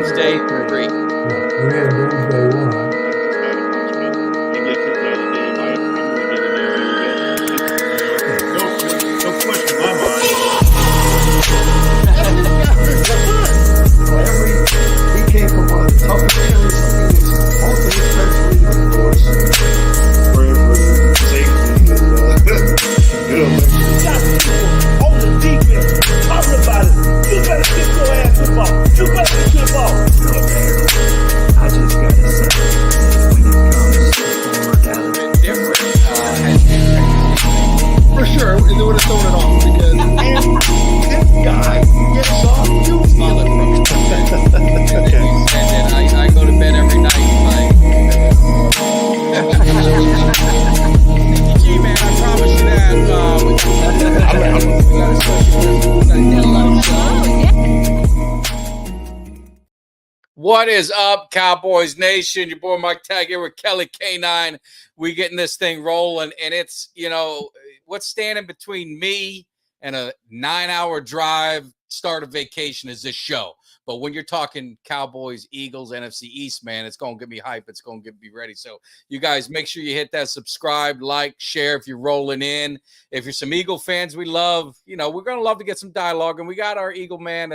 Wednesday 3. We're in Wednesday 1. No question in my mind. He came from one of the toughest areas of Phoenix. Most of his friends were even divorced. Prayer for safety and on the defense, talking about it. You better get your ass involved. You better get off. I just gotta say, when it comes to mortality, Different. For sure, they would have thrown it off because This guy gets off you. And then I go to bed every night like, G man, I promise you that What is up, Cowboys Nation? Your boy Mike Tag here with Kelly K9. We getting this thing rolling, and it's, what's standing between me and a 9-hour drive, start of vacation is this show. But when you're talking Cowboys, Eagles, NFC East, man, it's going to get me hype. It's going to get me ready. So you guys make sure you hit that subscribe, like, share if you're rolling in. If you're some Eagle fans we love, we're going to love to get some dialogue. And we got our Eagle man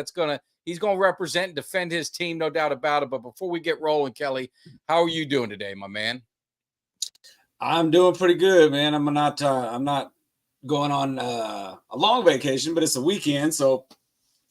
he's going to represent and defend his team, no doubt about it. But before we get rolling, Kelly, how are you doing today, my man? I'm doing pretty good, man. I'm not going on a long vacation, but it's a weekend, so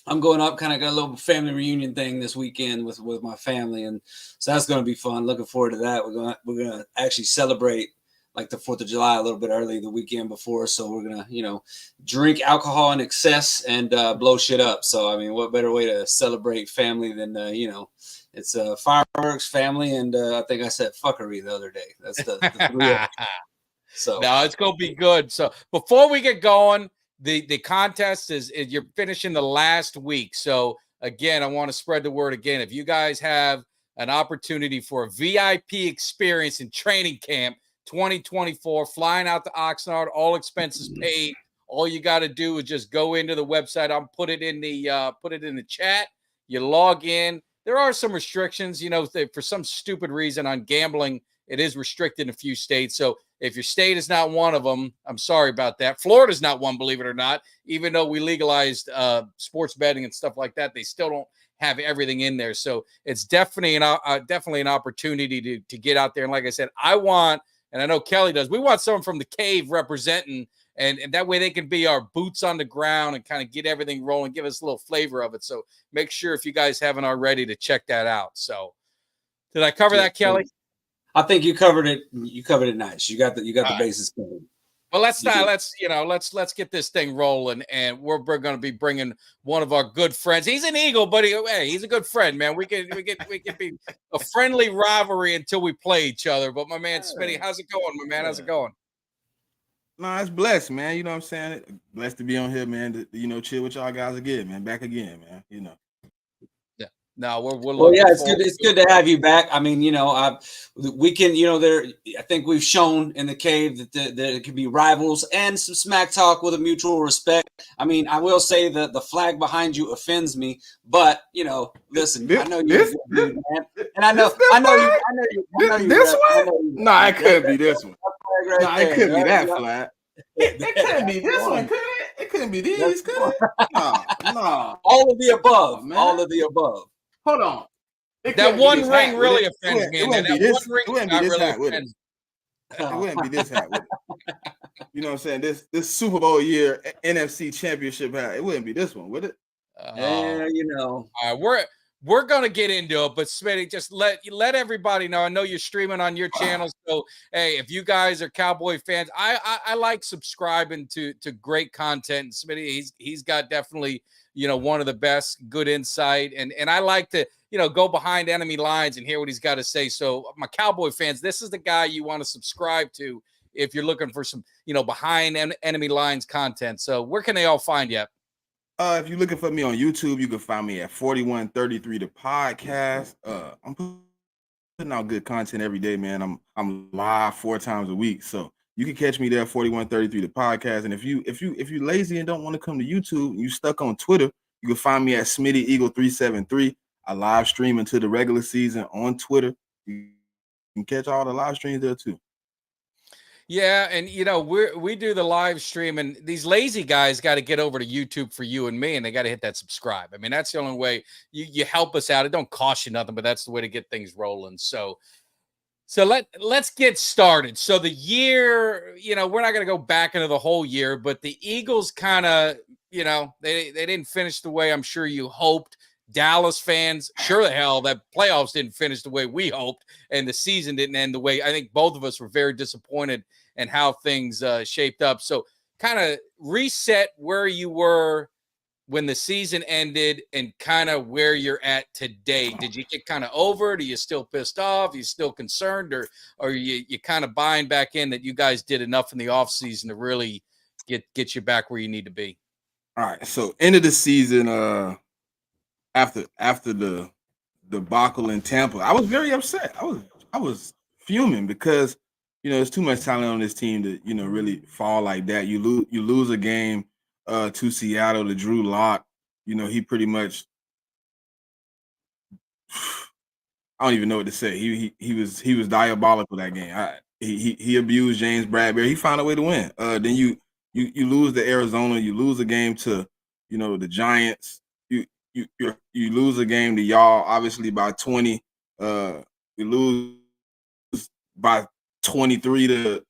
I'm going up. Kind of got a little family reunion thing this weekend with my family, and so that's going to be fun. Looking forward to that. We're gonna actually celebrate like the 4th of July a little bit early the weekend before, so we're gonna drink alcohol in excess and blow shit up. So I mean, what better way to celebrate family than it's fireworks, family, and I think I said fuckery the other day. That's the 3 of So no, it's gonna be good. So before we get going, the contest is you're finishing the last week. So again, I want to spread the word again. If you guys have an opportunity for a VIP experience in training camp 2024, flying out to Oxnard, all expenses paid. All you got to do is just go into the website. I'll put it in the chat. You log in. There are some restrictions, for some stupid reason on gambling, it is restricted in a few states. So if your state is not one of them, I'm sorry about that. Florida's not one, believe it or not. Even though we legalized sports betting and stuff like that, they still don't have everything in there. So it's definitely an opportunity to get out there. And like I said, I want, and I know Kelly does, we want someone from the cave representing, and that way they can be our boots on the ground and kind of get everything rolling, give us a little flavor of it. So make sure if you guys haven't already to check that out. So did I cover that, Kelly? I think you covered it. You covered it nice. You got the bases covered. Well, let's get this thing rolling, and we're going to be bringing one of our good friends. He's an Eagle, but he's a good friend, man. We can be a friendly rivalry until we play each other. But my man Smitty, how's it going, my man? How's it going? no, it's blessed, man. You know what I'm saying? Blessed to be on here, man. To, chill with y'all guys again, man. Back again, man. Yeah. No, we're well, yeah, it's good to have you back. I mean, we can, I think we've shown in the cave that there can be rivals and some smack talk with a mutual respect. I mean, I will say that the flag behind you offends me, but listen, I know you, man, and I know you. This one? No, it couldn't be this one. No, it couldn't be that flag. It couldn't be this one, could it? It couldn't be these, could it? No. All of the above, man. All of the above. Hold on. That one ring really offends me. It wouldn't be this hat with it. It wouldn't be this hat with it. You know what I'm saying? This Super Bowl year NFC Championship hat. It wouldn't be this one, would it? All right, we're gonna get into it, but Smitty, just let everybody know. I know you're streaming on your channel, so hey, if you guys are Cowboy fans, I like subscribing to great content. Smitty, he's got definitely one of the best, good insight, and I like to go behind enemy lines and hear what he's got to say. So my Cowboy fans, this is the guy you want to subscribe to if you're looking for some behind enemy lines content. So where can they all find you? If you're looking for me on YouTube, you can find me at 4133 the podcast. I'm putting out good content every day, man. I'm live 4 times a week, so you can catch me there at 4133 the podcast. And if you're lazy and don't want to come to YouTube and you stuck on Twitter, you can find me at Smitty Eagle 373. I live stream into the regular season on Twitter. You can catch all the live streams there too. Yeah, and we do the live stream, and these lazy guys got to get over to YouTube for you and me, and they got to hit that subscribe. I mean, that's the only way you help us out. It don't cost you nothing, but that's the way to get things rolling. So let's get started. So the year, we're not going to go back into the whole year, but the Eagles kind of, they didn't finish the way I'm sure you hoped. Dallas fans, sure the hell that playoffs didn't finish the way we hoped, and the season didn't end the way I think both of us were very disappointed in how things shaped up. So kind of reset where you were when the season ended and kind of where you're at today. Did you get kind of over it? Are you still pissed off? Are you still concerned, or are you kind of buying back in that you guys did enough in the offseason to really get you back where you need to be? All right. So end of the season, after the debacle in Tampa, I was very upset. I was fuming because there's too much talent on this team to really fall like that. You lose a game to Seattle to Drew Lock. He pretty much, I don't even know what to say. He was diabolical that game. He abused James Bradbury. He found a way to win. Then you lose to Arizona. You lose a game to the Giants. You lose a game to y'all, obviously by 20. We lose by 23 to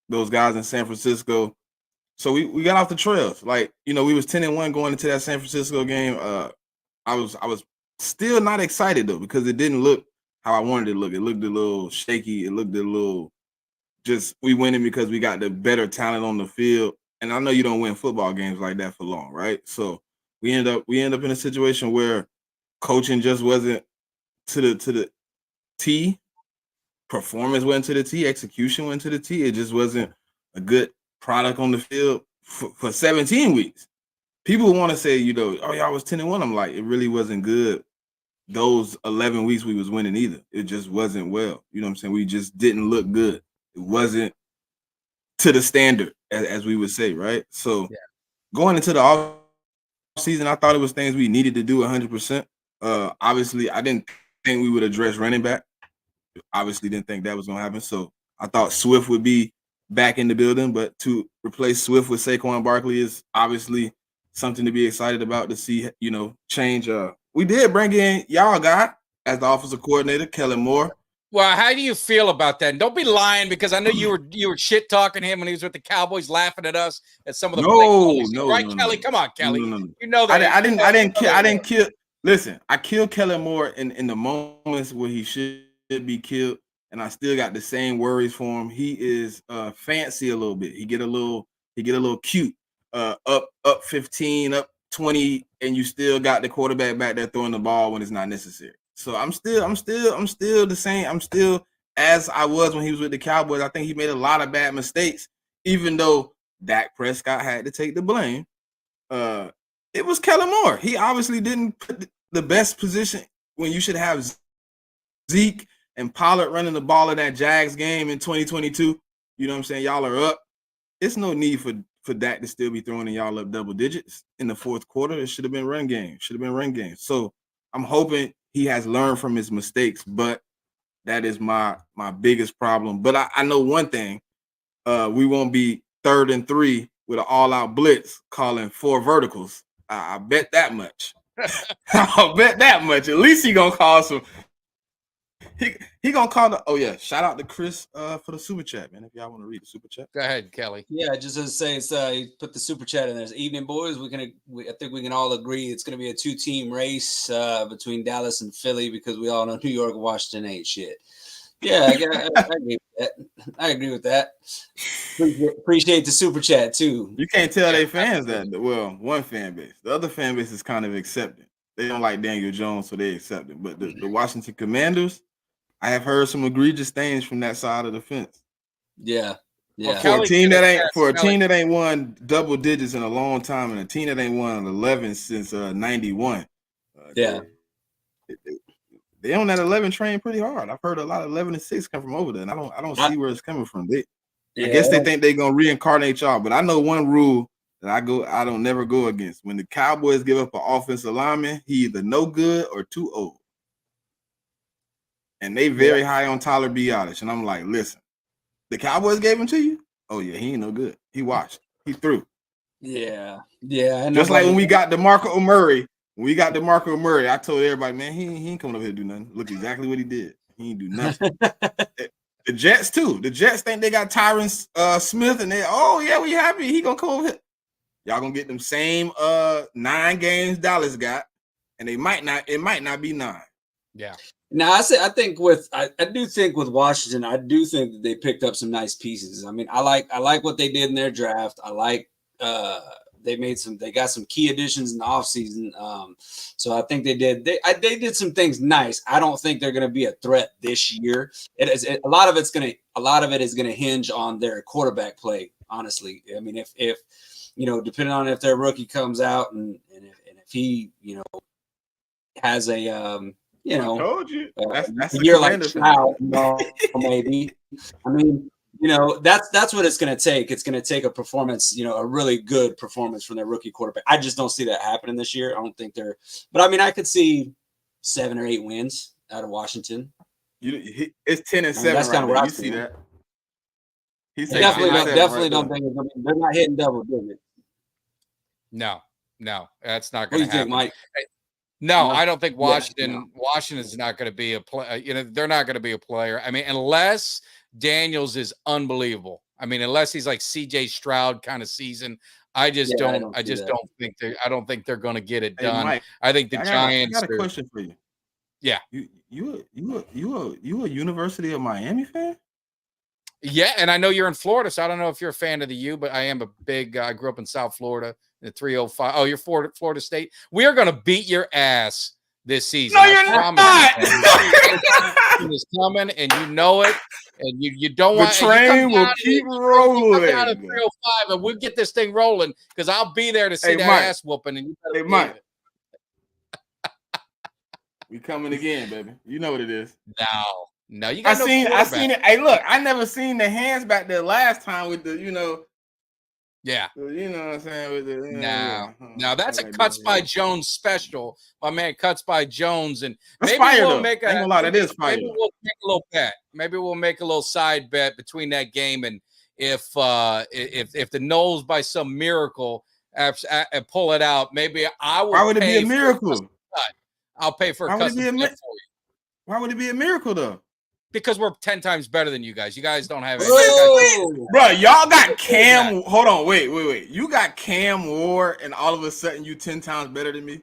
those guys in San Francisco. So we got off the trails. Like we was 10-1 going into that San Francisco game. I was still not excited though because it didn't look how I wanted it to look. It looked a little shaky. It looked a little just we winning because we got the better talent on the field. And I know you don't win football games like that for long, right? So we end up in a situation where coaching just wasn't to the T, performance went to the T, execution went to the T. It just wasn't a good product on the field for 17 weeks. People want to say, oh, y'all was 10-1. I'm like, it really wasn't good. Those 11 weeks we was winning either. It just wasn't well. You know what I'm saying? We just didn't look good. It wasn't to the standard, as we would say, right? So going into the off season, I thought it was things we needed to do 100%. Obviously, I didn't think we would address running back. Obviously, didn't think that was going to happen. So I thought Swift would be back in the building, but to replace Swift with Saquon Barkley is obviously something to be excited about to see, change. We did bring in y'all guy as the offensive coordinator, Kellen Moore. Well, how do you feel about that? And don't be lying because I know you were shit talking him when he was with the Cowboys, laughing at us at some of the right, Kelly. Come on, Kelly. No. You know that I didn't kill. Listen, I killed Kellen Moore in the moments where he should be killed, and I still got the same worries for him. He is fancy a little bit. He get a little cute. Up 15, up 20, and you still got the quarterback back there throwing the ball when it's not necessary. So I'm still the same. I'm still as I was when he was with the Cowboys. I think he made a lot of bad mistakes, even though Dak Prescott had to take the blame. It was Kellen Moore. He obviously didn't put the best position when you should have Zeke and Pollard running the ball in that Jags game in 2022. You know what I'm saying? Y'all are up. It's no need for Dak to still be throwing y'all up double digits in the fourth quarter. It should have been run game. So I'm hoping he has learned from his mistakes, but that is my biggest problem. But I know one thing. We won't be 3rd and 3 with an all-out blitz calling 4 verticals. I bet that much. I'll bet that much. At least he gonna call some. He gonna call the. Shout out to Chris for the super chat, man. If y'all want to read the super chat, go ahead, Kelly. Yeah, just to say, it's he put the super chat in there. Evening, boys. I think we can all agree it's gonna be a 2-team race between Dallas and Philly because we all know New York and Washington ain't shit. Yeah, I agree with that. I agree with that. Appreciate the super chat too. You can't tell they fans that. Well, one fan base. The other fan base is kind of accepting. They don't like Daniel Jones, so they accept it. But the Washington Commanders, I have heard some egregious things from that side of the fence. Yeah. Well, For a team that ain't won double digits in a long time, and a team that ain't won 11 since 91. They on that 11 train pretty hard. I've heard a lot of 11-6 come from over there, and I don't see where it's coming from. I guess they think they're gonna reincarnate y'all, but I know one rule that I don't never go against. When the Cowboys give up an offensive lineman, he either no good or too old. And they very high on Tyler Biadasz. And I'm like, listen, the Cowboys gave him to you? Oh, yeah, he ain't no good. He washed. He threw. Yeah. And Just like when we got DeMarco Murray. When we got DeMarco Murray, I told everybody, man, he ain't coming over here to do nothing. Look exactly what he did. He ain't do nothing. The Jets, too. The Jets think they got Tyron Smith, and they, oh, yeah, we happy. He going to come over here. Y'all going to get them same 9 games Dallas got, and it might not be 9. Yeah. Now I do think with Washington, I do think that they picked up some nice pieces. I mean, I like what they did in their draft. I like they got some key additions in the offseason. So I think they did some things nice. I don't think they're going to be a threat this year. A lot of it is going to hinge on their quarterback play. Honestly, I mean, if depending on if their rookie comes out and if he has a I told you. That's a year like Stroud, maybe. I mean, that's what it's going to take. It's going to take a performance, a really good performance from their rookie quarterback. I just don't see that happening this year. I don't think but I mean, I could see 7 or 8 wins out of Washington. It's 10-7. That's kind of what I see that. Definitely don't think they're not hitting double digits. No, that's not What going do to you happen. think, Mike? No, I don't think Washington. no. Washington's not going to be a play. They're not going to be a player. I mean, unless Daniels is unbelievable. I mean, unless he's like C.J. Stroud kind of season. I just don't. I just don't think they. I don't think they're going to get it done. Mike, I think the Giants. I got a question for you. Yeah. You a University of Miami fan? Yeah, and I know you're in Florida, so I don't know if you're a fan of the U, but I am a big. I grew up in South Florida. The 305. Oh, you're Florida State. We are going to beat your ass this season. No, you're not. It's coming, and you know it. And you don't the want the train will keep rolling. Down to 305, and we'll get this thing rolling because I'll be there to see that Mike. ass whooping. And you hey, Mike. We coming again, baby. You know what it is. No, you got I seen it. Hey, look, I never seen the hands back there last time with the, Yeah. You know what I'm saying? With the, now that's a Cuts by Jones special. My man Cuts by Jones, and maybe we'll make a lot. It is fire. Maybe we'll make a little bet. Maybe we'll make a little side bet between that game and if the Knowles by some miracle pull it out, maybe I will. Why would it be a miracle? I'll pay for a custom bet for you. Why would it be a miracle though? Because we're 10 times better than you guys. You guys don't have it. Bro, y'all got Cam. Hold on, wait. You got Cam Ward, and all of a sudden you 10 times better than me.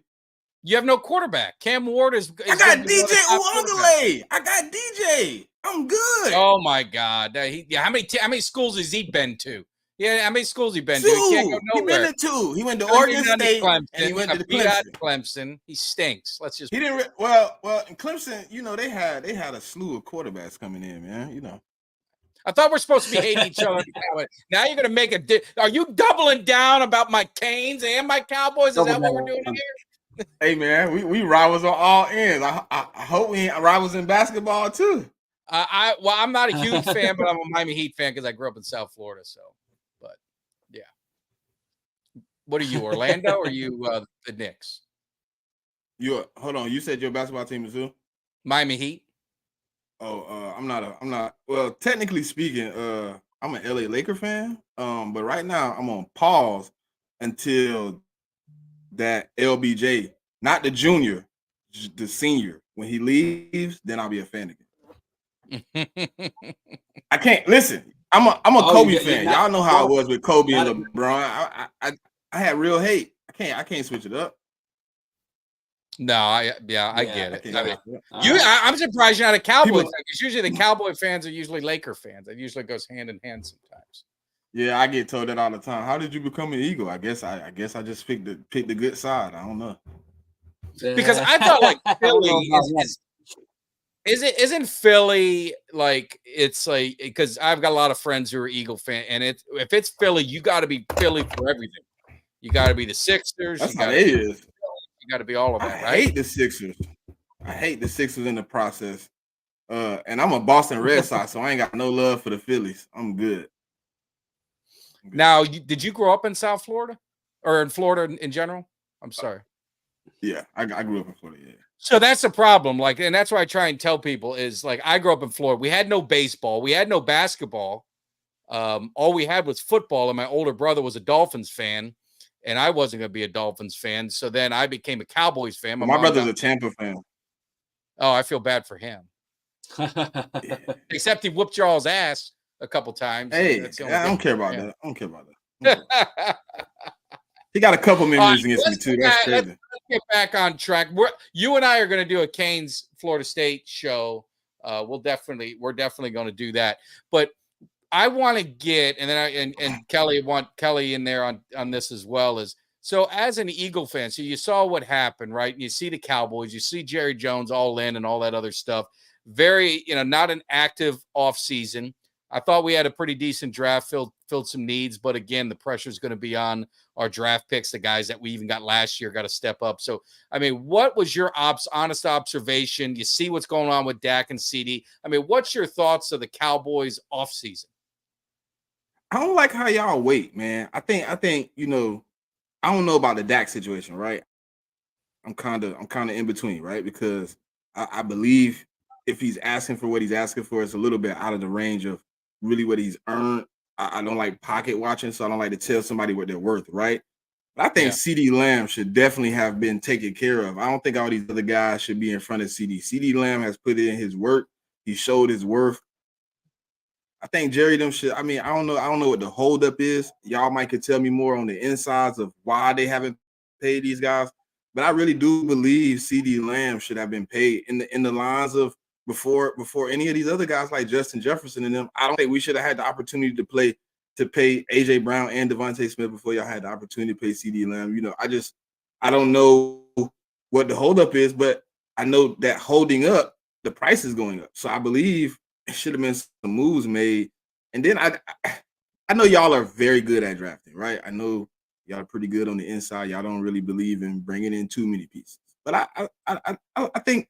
You have no quarterback. Cam Ward is I got DJ Uiagalelei. I got DJ. I'm good. Oh my God. How many schools has he been to? Yeah, how many schools he been to? 2. He can't go nowhere. He been to 2. He went to Oregon State, and he went to Clemson. He stinks. Let's just. He didn't. Well, in Clemson, they had a slew of quarterbacks coming in, man. I thought we're supposed to be hating each other. Now you're gonna make Are you doubling down about my Canes and my Cowboys? Is that what we're doing here? Hey man, we rivals on all ends. I hope we ain't rivals in basketball too. I'm not a huge fan, but I'm a Miami Heat fan because I grew up in South Florida. So, but yeah. What are you, Orlando, or are you the Knicks? Hold on. You said your basketball team is who? Miami Heat. Oh, I'm not. Well, technically speaking, I'm an LA Laker fan. But right now I'm on pause until that LBJ, not the junior, the senior. When he leaves, then I'll be a fan again. I can't listen. I'm a Kobe fan. Y'all know how it was with Kobe and LeBron. I had real hate. I can't switch it up. No, I get it. I mean, I'm surprised you're not a Cowboy fan, because usually the Cowboy fans are usually Laker fans. It usually goes hand in hand sometimes. Yeah, I get told that all the time. How did you become an Eagle? I guess I just picked the good side. I don't know. Because I thought like Philly isn't Philly like, it's like, because I've got a lot of friends who are Eagle fan, and if it's Philly, you got to be Philly for everything. You got to be the Sixers. That's how it is. You got to be all of that, right? I hate the Sixers. I hate the Sixers in the process. And I'm a Boston Red Sox, so I ain't got no love for the Phillies. I'm good. Now, did you grow up in South Florida? or in Florida in general? I'm sorry. Yeah, I grew up in Florida. Yeah. So that's the problem. Like, and that's why I try and tell people is like, I grew up in Florida. We had no baseball. We had no basketball. All we had was football. And my older brother was a Dolphins fan, and I wasn't going to be a Dolphins fan. So then I became a Cowboys fan. My brother's a Tampa fan. Oh, I feel bad for him. Except he whooped y'all's ass a couple times. Hey, That's the only I don't thing. care about Yeah. that. I don't care about that. He got a couple memories against me let's too. get That's back- crazy. Let's get back on track. You and I are going to do a Canes Florida State show. We're definitely going to do that. But I want to get, and then and Kelly want Kelly in there on this as well. Is so as an Eagle fan, so you saw what happened, right? You see the Cowboys, you see Jerry Jones all in and all that other stuff. Very, not an active off season. I thought we had a pretty decent draft, filled some needs, but again, the pressure is going to be on our draft picks. The guys that we even got last year got to step up. So, I mean, what was your honest observation? You see what's going on with Dak and CD. I mean, what's your thoughts of the Cowboys offseason? I don't like how y'all wait, man. I think, I don't know about the Dak situation, right? I'm kind of in between, right? Because I believe if he's asking for what he's asking for, it's a little bit out of the range of really what he's earned. I don't like pocket watching, so I don't like to tell somebody what they're worth, right? But I think CD Lamb should definitely have been taken care of. I don't think all these other guys should be in front of CD. CD Lamb has put in his work. He showed his worth. I think Jerry them should. I mean, I don't know what the holdup is. Y'all might could tell me more on the insides of why they haven't paid these guys. But I really do believe CD Lamb should have been paid in the lines of before any of these other guys like Justin Jefferson and them. I don't think we should have had the opportunity to pay AJ Brown and Devontae Smith before y'all had the opportunity to pay CD Lamb. I don't know what the holdup is, but I know that holding up, the price is going up. So I believe it should have been some moves made. And then I know y'all are very good at drafting, right? I know y'all are pretty good on the inside. Y'all don't really believe in bringing in too many pieces. But I think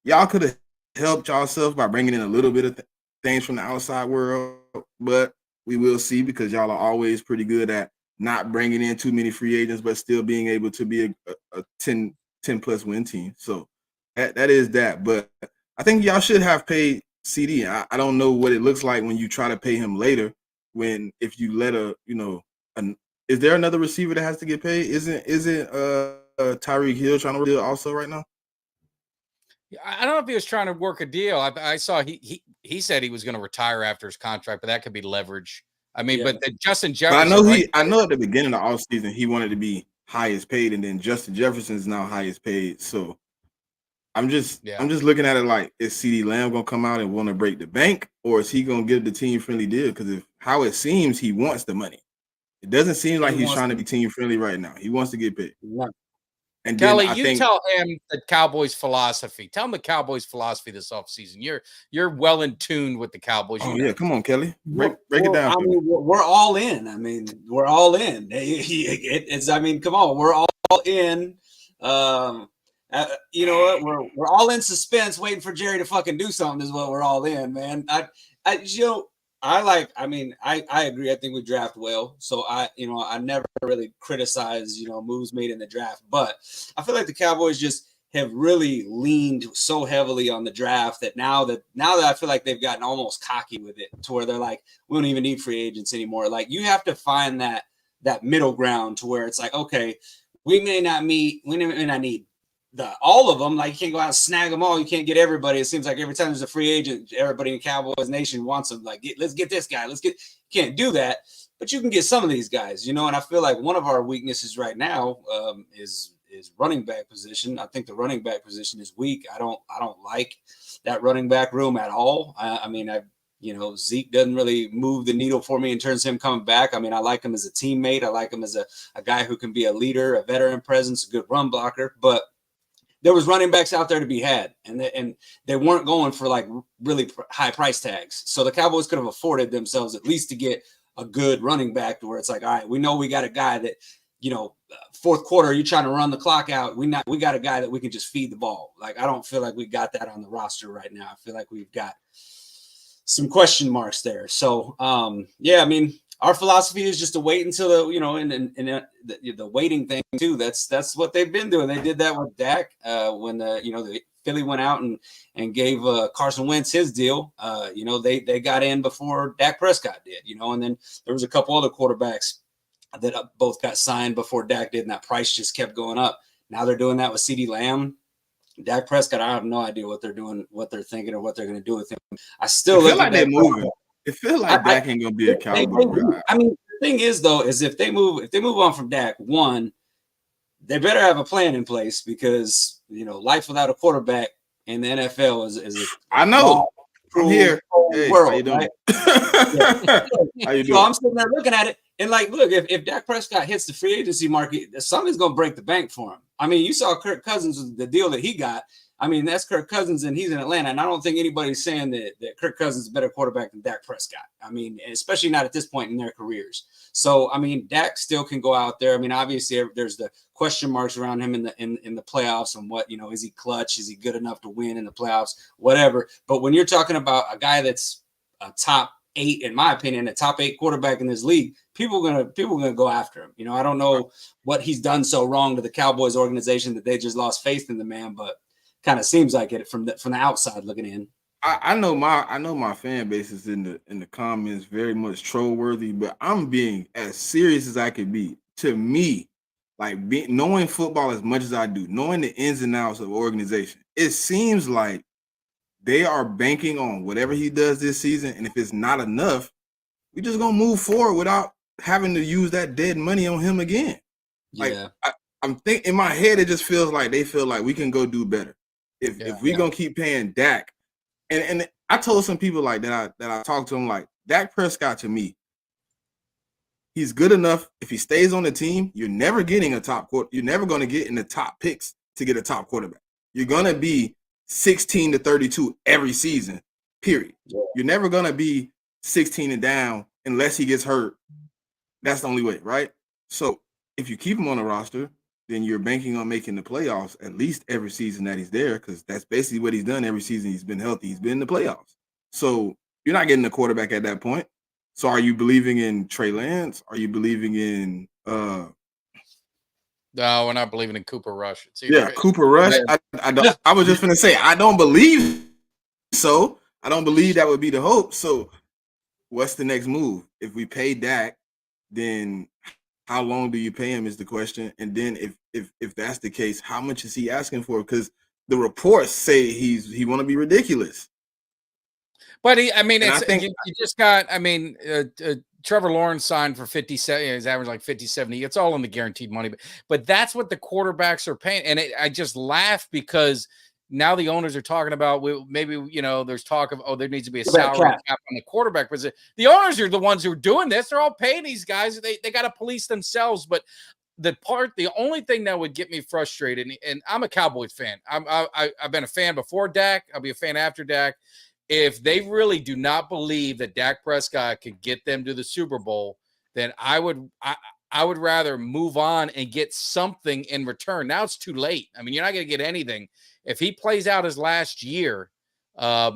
y'all could have helped yourself by bringing in a little bit of things from the outside world. But we will see, because y'all are always pretty good at not bringing in too many free agents, but still being able to be a 10-plus win team. So that is that. But I think y'all should have paid CD. I don't know what it looks like when you try to pay him later. If you let is there another receiver that has to get paid? Isn't Tyreek Hill trying to deal also right now? I don't know if he was trying to work a deal. I saw he said he was going to retire after his contract, but that could be leverage. I mean, but Justin Jefferson. But I know at the beginning of the offseason he wanted to be highest paid, and then Justin Jefferson is now highest paid. So I'm just looking at it like, is CD Lamb gonna come out and want to break the bank, or is he gonna give the team friendly deal? Because how it seems, he wants the money. It doesn't seem like he's trying to be team friendly right now. He wants to get paid. No. And Kelly, tell him the Cowboys philosophy. Tell him the Cowboys philosophy this offseason. You're well in tune with the Cowboys. Oh yeah, come on, Kelly. Break it down. I mean, we're all in. I mean, we're all in. Come on, we're all in. You know what? We're all in suspense, waiting for Jerry to fucking do something. Is what we're all in, man. I agree. I think we draft well. So I never really criticize, moves made in the draft, but I feel like the Cowboys just have really leaned so heavily on the draft that now that I feel like they've gotten almost cocky with it, to where they're like, we don't even need free agents anymore. Like, you have to find that middle ground to where it's like, okay, we may not need all of them. Like, you can't go out and snag them all. You can't get everybody. It seems like every time there's a free agent, everybody in Cowboys Nation wants them. Like, let's get this guy. You can't do that, but you can get some of these guys, And I feel like one of our weaknesses right now is running back position. I think the running back position is weak. I don't like that running back room at all. Zeke doesn't really move the needle for me in terms of him coming back. I mean, I like him as a teammate. I like him as a guy who can be a leader, a veteran presence, a good run blocker, but there was running backs out there to be had, and they weren't going for like really high price tags. So the Cowboys could have afforded themselves at least to get a good running back, to where it's like, all right, we know we got a guy that, fourth quarter, you're trying to run the clock out. We got a guy that we can just feed the ball. Like, I don't feel like we got that on the roster right now. I feel like we've got some question marks there. So, our philosophy is just to wait until the waiting thing too. That's what they've been doing. They did that with Dak when the Philly went out and gave Carson Wentz his deal. They got in before Dak Prescott did. And then there was a couple other quarterbacks that both got signed before Dak did, and that price just kept going up. Now they're doing that with CeeDee Lamb. Dak Prescott, I have no idea what they're doing, what they're thinking, or what they're going to do with him. I still feel like they're moving. It feels like Dak ain't going to be a Cowboy. I mean, the thing is, though, is if they move on from Dak, one, they better have a plan in place because life without a quarterback in the NFL is I know. I'm here. Hey, world, how you doing? Right? How you doing? So I'm sitting there looking at it and like, look, if Dak Prescott hits the free agency market, something's going to break the bank for him. I mean, you saw Kirk Cousins, the deal that he got. I mean, that's Kirk Cousins, and he's in Atlanta. And I don't think anybody's saying that Kirk Cousins is a better quarterback than Dak Prescott. I mean, especially not at this point in their careers. So, I mean, Dak still can go out there. I mean, obviously, there's the question marks around him in the playoffs and what, is he clutch? Is he good enough to win in the playoffs? Whatever. But when you're talking about a guy that's a top 8, in my opinion, a top 8 quarterback in this league, people are gonna go after him. I don't know what he's done so wrong to the Cowboys organization that they just lost faith in the man, but kind of seems like it from the outside looking in. I know my fan base is in the comments very much troll worthy, but I'm being as serious as I could be. To me, like knowing football as much as I do, knowing the ins and outs of organization, it seems like they are banking on whatever he does this season, and if it's not enough, we're just gonna move forward without having to use that dead money on him again. Yeah. Like I'm thinking in my head, it just feels like they feel like we can go do better if we're gonna keep paying Dak. And I told some people like that I talked to them like Dak Prescott to me, he's good enough. If he stays on the team, you're never getting a top quarter. You're never going to get in the top picks to get a top quarterback. You're going to be 16 to 32 every season, period. Yeah. You're never going to be 16 and down unless he gets hurt. That's the only way, right? So if you keep him on the roster, then you're banking on making the playoffs at least every season that he's there, because that's basically what he's done every season he's been healthy. He's been in the playoffs. So you're not getting a quarterback at that point. So are you believing in Trey Lance? Are you believing in No, we're not believing in Cooper Rush. Cooper Rush. I was just gonna say I don't believe so. I don't believe that would be the hope. So what's the next move? If we pay Dak, then how long do you pay him is the question. And then if that's the case, how much is he asking for? Because the reports say he want to be ridiculous. But you just got. I mean, Trevor Lawrence signed for 57. He's averaging like 50, 70. It's all in the guaranteed money. But that's what the quarterbacks are paying. And I just laugh because now the owners are talking about maybe there's talk of there needs to be a salary cap on the quarterback. But the owners are the ones who are doing this. They're all paying these guys. They got to police themselves. But the only thing that would get me frustrated, and I'm a Cowboys fan. I've been a fan before Dak. I'll be a fan after Dak. If they really do not believe that Dak Prescott could get them to the Super Bowl, then I would rather move on and get something in return. Now it's too late. I mean, you're not going to get anything. If he plays out his last year,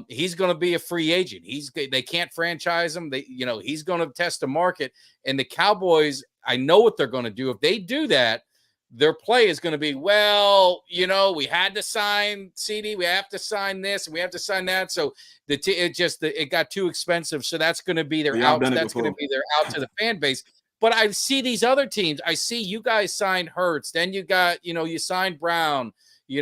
he's going to be a free agent. They can't franchise him. He's going to test the market. And the Cowboys, I know what they're going to do. If they do that, their play is going to be, we had to sign CD, we have to sign this, and we have to sign that. So it got too expensive. So that's going to be their out. That's going to be their out to the fan base. But I see these other teams. I see you guys signed Hurts. Then you got, you signed Brown. You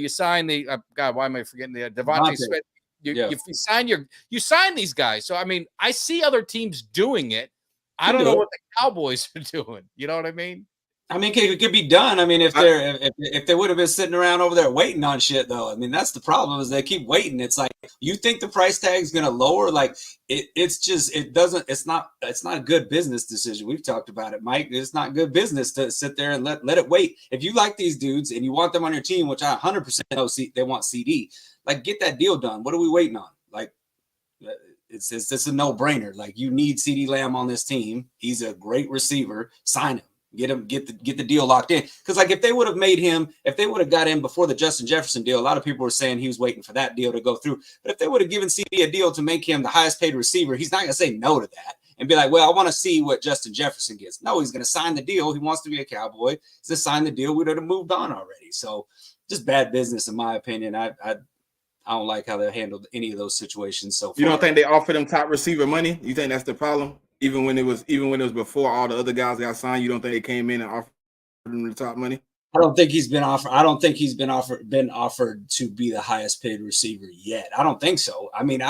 signed the God. Why am I forgetting the Devontae Smith? You sign these guys. So I mean, I see other teams doing it. I don't know what the Cowboys are doing. You know what I mean? I mean, it could be done. I mean, if they would have been sitting around over there waiting on shit, though. I mean, that's the problem is they keep waiting. It's like, you think the price tag is going to lower? Like it's not a good business decision. We've talked about it, Mike. It's not good business to sit there and let it wait. If you like these dudes and you want them on your team, which I 100% know they want CD, like get that deal done. What are we waiting on? Like, it's a no-brainer. Like, you need CD Lamb on this team. He's a great receiver. Sign him. Get the deal locked in. Because like if they would have got in before the Justin Jefferson deal, a lot of people were saying he was waiting for that deal to go through. But if they would have given CD a deal to make him the highest paid receiver, he's not going to say no to that. and be like, well, I want to see what Justin Jefferson gets. No, he's going to sign the deal. He wants to be a Cowboy. He's going to sign the deal. We would have moved on already. So just bad business, in my opinion. I don't like how they handled any of those situations so far. You don't think they offered him top receiver money? You think that's the problem? Even when it was before all the other guys got signed, you don't think they came in and offered him the top money? I don't think he's been offered. I don't think he's been offered to be the highest paid receiver yet. I don't think so. I mean,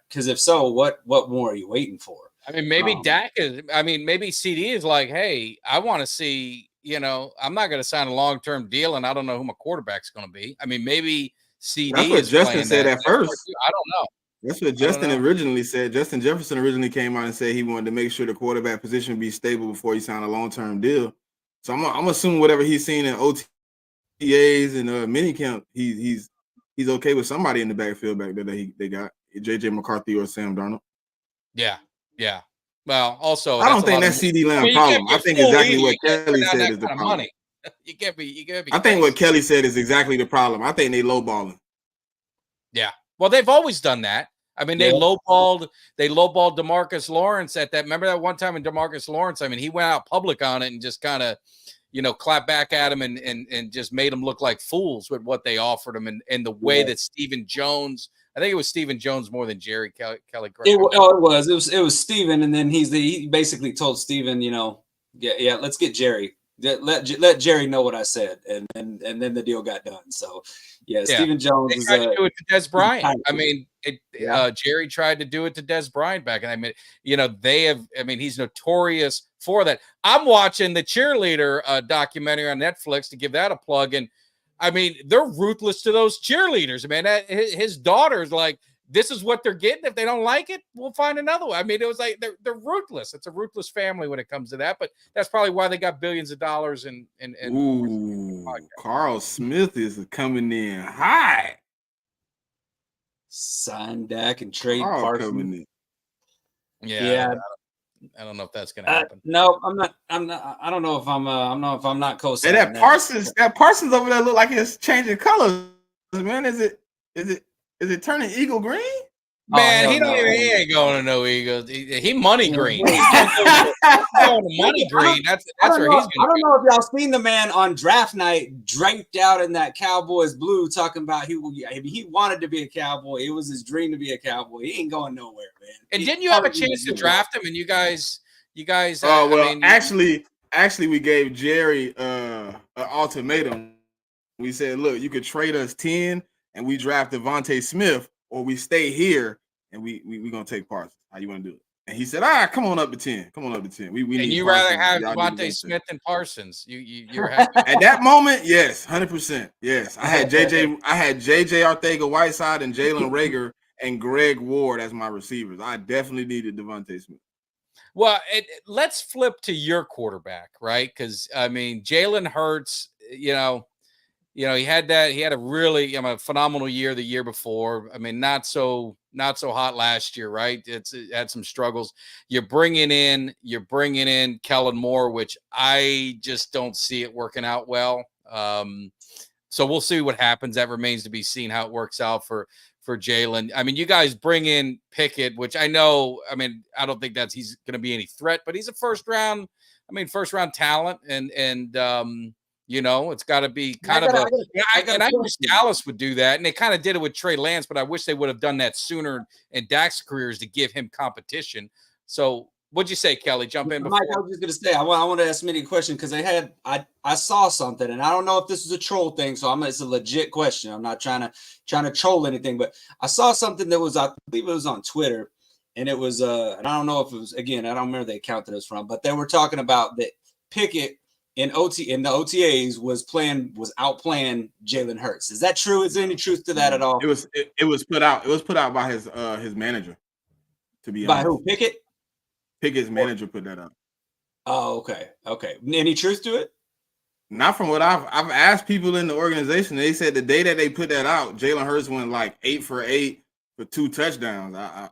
because if so, what more are you waiting for? I mean, maybe Dak is. I mean, maybe CD is like, hey, I want to see. You know, I'm not going to sign a long-term deal, and I don't know who my quarterback's going to be. I mean, maybe CD. That's what is Justin said at first. I don't know. That's what Justin originally said. Justin Jefferson originally came out and said he wanted to make sure the quarterback position be stable before he signed a long-term deal. So I'm assuming whatever he's seen in OTAs and minicamp, he's okay with somebody in the backfield back there that they got JJ McCarthy or Sam Darnold. Yeah. Well, also, I don't think that's CD Lamb problem. I think exactly what Kelly said is the problem. Money. You can't be. I think what Kelly said is exactly the problem. I think they lowballing. Yeah. Well, they've always done that. I mean, they lowballed DeMarcus Lawrence at that. Remember that one time in DeMarcus Lawrence? I mean, he went out public on it and just kind of, clapped back at him and just made them look like fools with what they offered him and the way that Stephen Jones. I think it was Stephen Jones more than Jerry Kelly. It was Stephen, and then he basically told Stephen, let's get Jerry. Let Jerry know what I said, and then the deal got done. So, Stephen Jones they tried to do it to Des Bryant. I mean, Jerry tried to do it to Des Bryant back, and I mean, they have. I mean, he's notorious for that. I'm watching the cheerleader documentary on Netflix to give that a plug, and I mean, they're ruthless to those cheerleaders, man. His daughter's like, this is what they're getting. If they don't like it, we'll find another one. I mean, it was like they're ruthless. It's a ruthless family when it comes to that, but that's probably why they got billions of dollars. And Carl Smith is coming in high. Sign Dak and trade Parsons. Yeah. I don't know if that's gonna happen. No, I'm not. I don't know if I'm not co-signing. And that Parsons over there look like it's changing colors, man. Is it turning eagle green? Man, he ain't going to no Eagles. He money green. He's going to money green. That's where he's going. I don't know if y'all seen the man on draft night draped out in that Cowboys blue, talking about he wanted to be a Cowboy. It was his dream to be a Cowboy. He ain't going nowhere, man. And didn't you have a chance to draft him? And you guys. Oh well, actually, we gave Jerry an ultimatum. We said, look, you could trade us 10, and we draft Devontae Smith. Or we stay here and we gonna take Parsons. How you want to do it? And he said, come on up to 10. Come on up to 10. We and you rather have Devontae Smith than Parsons. You're happy. At that moment, yes, 100%. Yes. I had JJ Arcega-Whiteside and Jalen Reagor and Greg Ward as my receivers. I definitely needed Devontae Smith. Well, let's flip to your quarterback, right? Because I mean, Jalen Hurts, he had a really phenomenal year the year before. I mean, not so hot last year, right? It had some struggles. You're bringing in Kellen Moore, which I just don't see it working out well. So we'll see what happens. That remains to be seen how it works out for Jalen. I mean, you guys bring in Pickett, which I know. I mean, I don't think he's going to be any threat, but he's a first round talent, and it's got to be kind of I wish Dallas would do that, and they kind of did it with Trey Lance, but I wish they would have done that sooner in Dak's careers to give him competition. So, what'd you say, Kelly? Jump in. Mike, I was just gonna say I want to ask Smitty a question because I saw something, and I don't know if this is a troll thing, so it's a legit question. I'm not trying to troll anything, but I saw something that was, I believe it was on Twitter, and it was and I don't know if it was, again, I don't remember the account that it was from, but they were talking about that Pickett in the OTAs was outplaying Jalen Hurts. Is that true? Is there any truth to that at all? It was put out. It was put out by his manager. To be by honest. Who? Pickett? Pickett's manager put that out. Oh, okay. Any truth to it? Not from what I've asked people in the organization. They said the day that they put that out, Jalen Hurts went like 8 for 8 for 2 touchdowns. I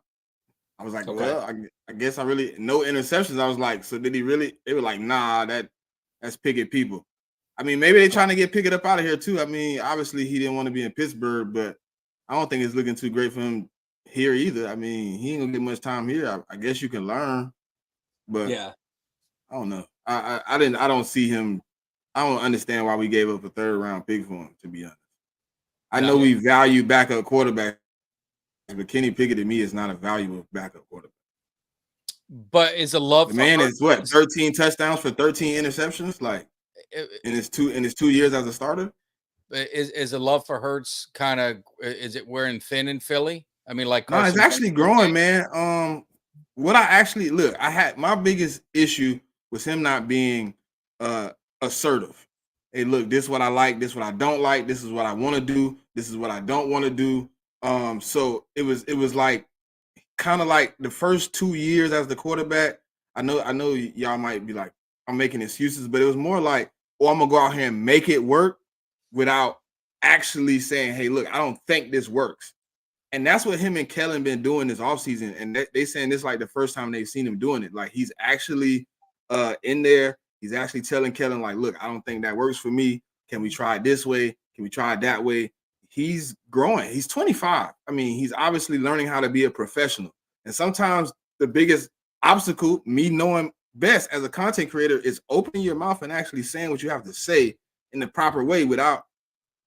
was like, okay. Well, I guess I really no interceptions. I was like, so did he really? They were like, nah, that's Pickett people. I mean, maybe they're trying to get Pickett up out of here too. I mean, obviously he didn't want to be in Pittsburgh, but I don't think it's looking too great for him here either. I mean, he ain't gonna get much time here. I guess you can learn. but Yeah. I don't know. I don't see him. I don't understand why we gave up a 3rd round pick for him, to be honest. I know we value backup quarterbacks, but Kenny Pickett to me is not a valuable backup quarterback. But is a love The for man Hurts- is what 13 touchdowns for 13 interceptions, like in his 2 years as a starter. is a love for Hurts kind of is it wearing thin in Philly? I mean, like No, it's Carson actually Wentz- growing, man. What I actually look, I had my biggest issue was him not being assertive. Hey, look, this is what I like, this is what I don't like, this is what I want to do, this is what I don't want to do. So it was like kind of like the first 2 years as the quarterback. I know y'all might be like, I'm making excuses, but it was more like, oh, I'm gonna go out here and make it work without actually saying, hey, look, I don't think this works. And that's what him and Kellen been doing this offseason. And they saying this like the first time they've seen him doing it. Like he's actually in there. He's actually telling Kellen, like, look, I don't think that works for me. Can we try it this way? Can we try it that way? He's growing. He's 25. I mean, he's obviously learning how to be a professional. And sometimes the biggest obstacle, me knowing best as a content creator, is opening your mouth and actually saying what you have to say in the proper way without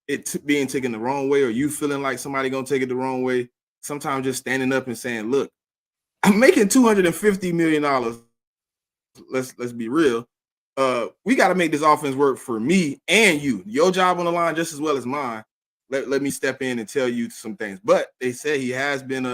it being taken the wrong way, or you feeling like somebody gonna take it the wrong way. Sometimes just standing up and saying, look, I'm making $250 million. Let's be real. We got to make this offense work for me and you. Your job on the line just as well as mine. Let me step in and tell you some things. But they say he has been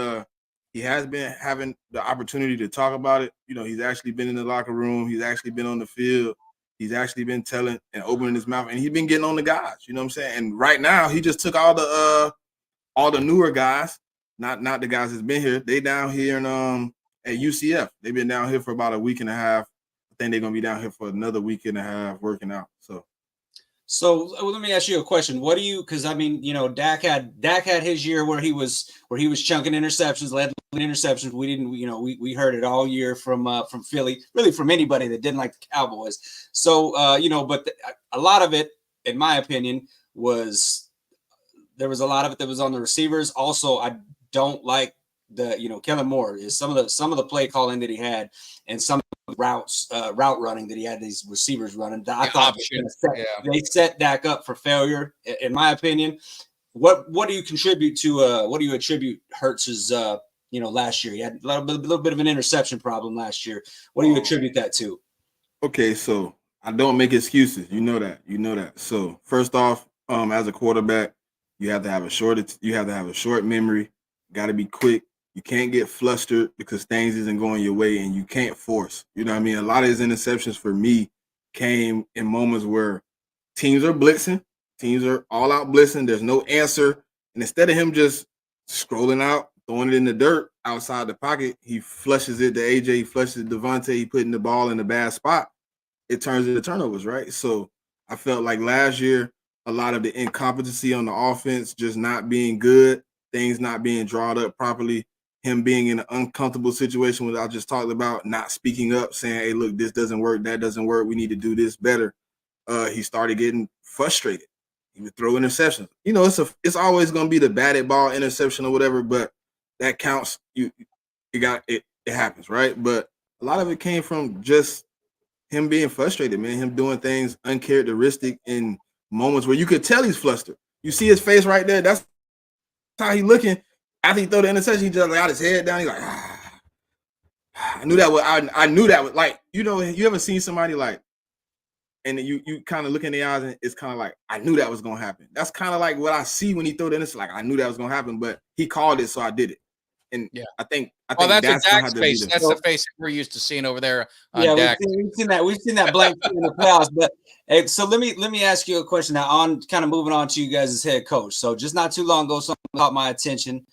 having the opportunity to talk about it. You know, he's actually been in the locker room, he's actually been on the field. He's actually been telling and opening his mouth, and he's been getting on the guys. You know what I'm saying? And right now, he just took all the newer guys, not the guys that's been here. They down here in at UCF. They've been down here for about a week and a half. I think they're gonna be down here for another week and a half working out. So let me ask you a question. What do you? Because I mean, you know, Dak had his year where he was chunking interceptions, led interceptions. We didn't, you know, we heard it all year from Philly, really from anybody that didn't like the Cowboys. So you know, but a lot of it, in my opinion, there was a lot of it that was on the receivers. Also, I don't like Kellen Moore is some of the play calling that he had and some of the route running that he had these receivers running. I thought they set Dak up for failure, in my opinion. What do you contribute to what do you attribute Hurts's last year? He had a little bit of an interception problem last year. What do you attribute that to? Okay, so I don't make excuses. You know that. So first off, as a quarterback, you have to have a short memory, got to be quick. You can't get flustered because things isn't going your way, and you can't force. You know what I mean? A lot of his interceptions for me came in moments where teams are blitzing, teams are all out blitzing. There's no answer. And instead of him just scrolling out, throwing it in the dirt outside the pocket, he flushes it to AJ, he flushes it to Devontae, he putting the ball in a bad spot. It turns into turnovers, right? So I felt like last year, a lot of the incompetency on the offense just not being good, things not being drawn up properly, him being in an uncomfortable situation, what I just talked about, not speaking up, saying, hey, look, this doesn't work, that doesn't work, we need to do this better. He started getting frustrated. He would throw interceptions. You know, it's always going to be the batted ball interception or whatever, but that counts. It happens, right? But a lot of it came from just him being frustrated, man, him doing things uncharacteristic in moments where you could tell he's flustered. You see his face right there. That's how he looking. After he throw the interception, he just got his head down. He's like, I knew that was like, you know, you ever seen somebody like, and you kind of look in the eyes and it's kind of like, I knew that was going to happen. That's kind of like what I see when he throw the interception. Like, I knew that was going to happen, but he called it, so I did it. And yeah, I think that's Dak's face. That's the face we're used to seeing over there. Yeah, we've seen that blank in the playoffs. But so let me ask you a question now. On kind of moving on to you guys as head coach. So just not too long ago, something caught my attention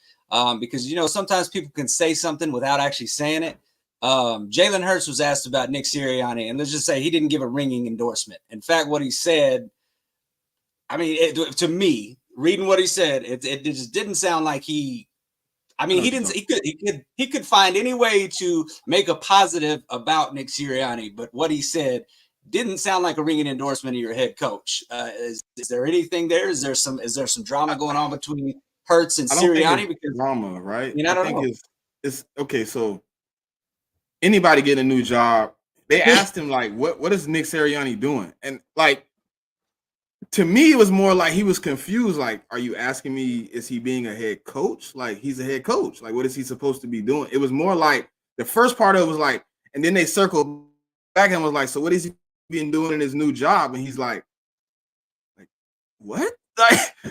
because you know sometimes people can say something without actually saying it. Jalen Hurts was asked about Nick Sirianni, and let's just say he didn't give a ringing endorsement. In fact, what he said, I mean, to me, reading what he said, it just didn't sound like he. I mean, he could find any way to make a positive about Nick Sirianni, but what he said didn't sound like a ringing endorsement of your head coach. Is there anything there? Is there some drama going on between Hurts and Sirianni? Because drama, right? I don't know. It's okay. So anybody getting a new job, they asked him like, what is Nick Sirianni doing? And like, to me, it was more like he was confused. Like, are you asking me, is he being a head coach? Like, he's a head coach. Like, what is he supposed to be doing? It was more like the first part of it was like, and then they circled back and was like, so what is he been doing in his new job? And he's like what?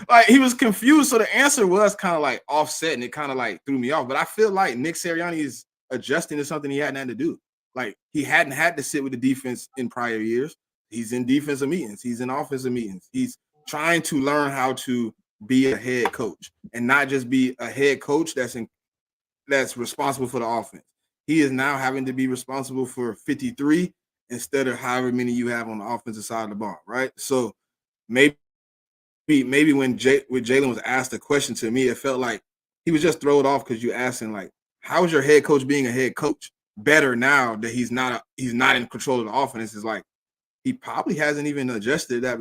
Like he was confused. So the answer was kind of like offset, and it kind of like threw me off. But I feel like Nick Sirianni is adjusting to something he hadn't had to do. Like he hadn't had to sit with the defense in prior years. He's in defensive meetings. He's in offensive meetings. He's trying to learn how to be a head coach and not just be a head coach that's responsible for the offense. He is now having to be responsible for 53 instead of however many you have on the offensive side of the ball, right? So maybe when Jalen was asked a question, to me, it felt like he was just thrown off because you asked him like, how is your head coach being a head coach better now that he's not in control of the offense? It's like he probably hasn't even adjusted that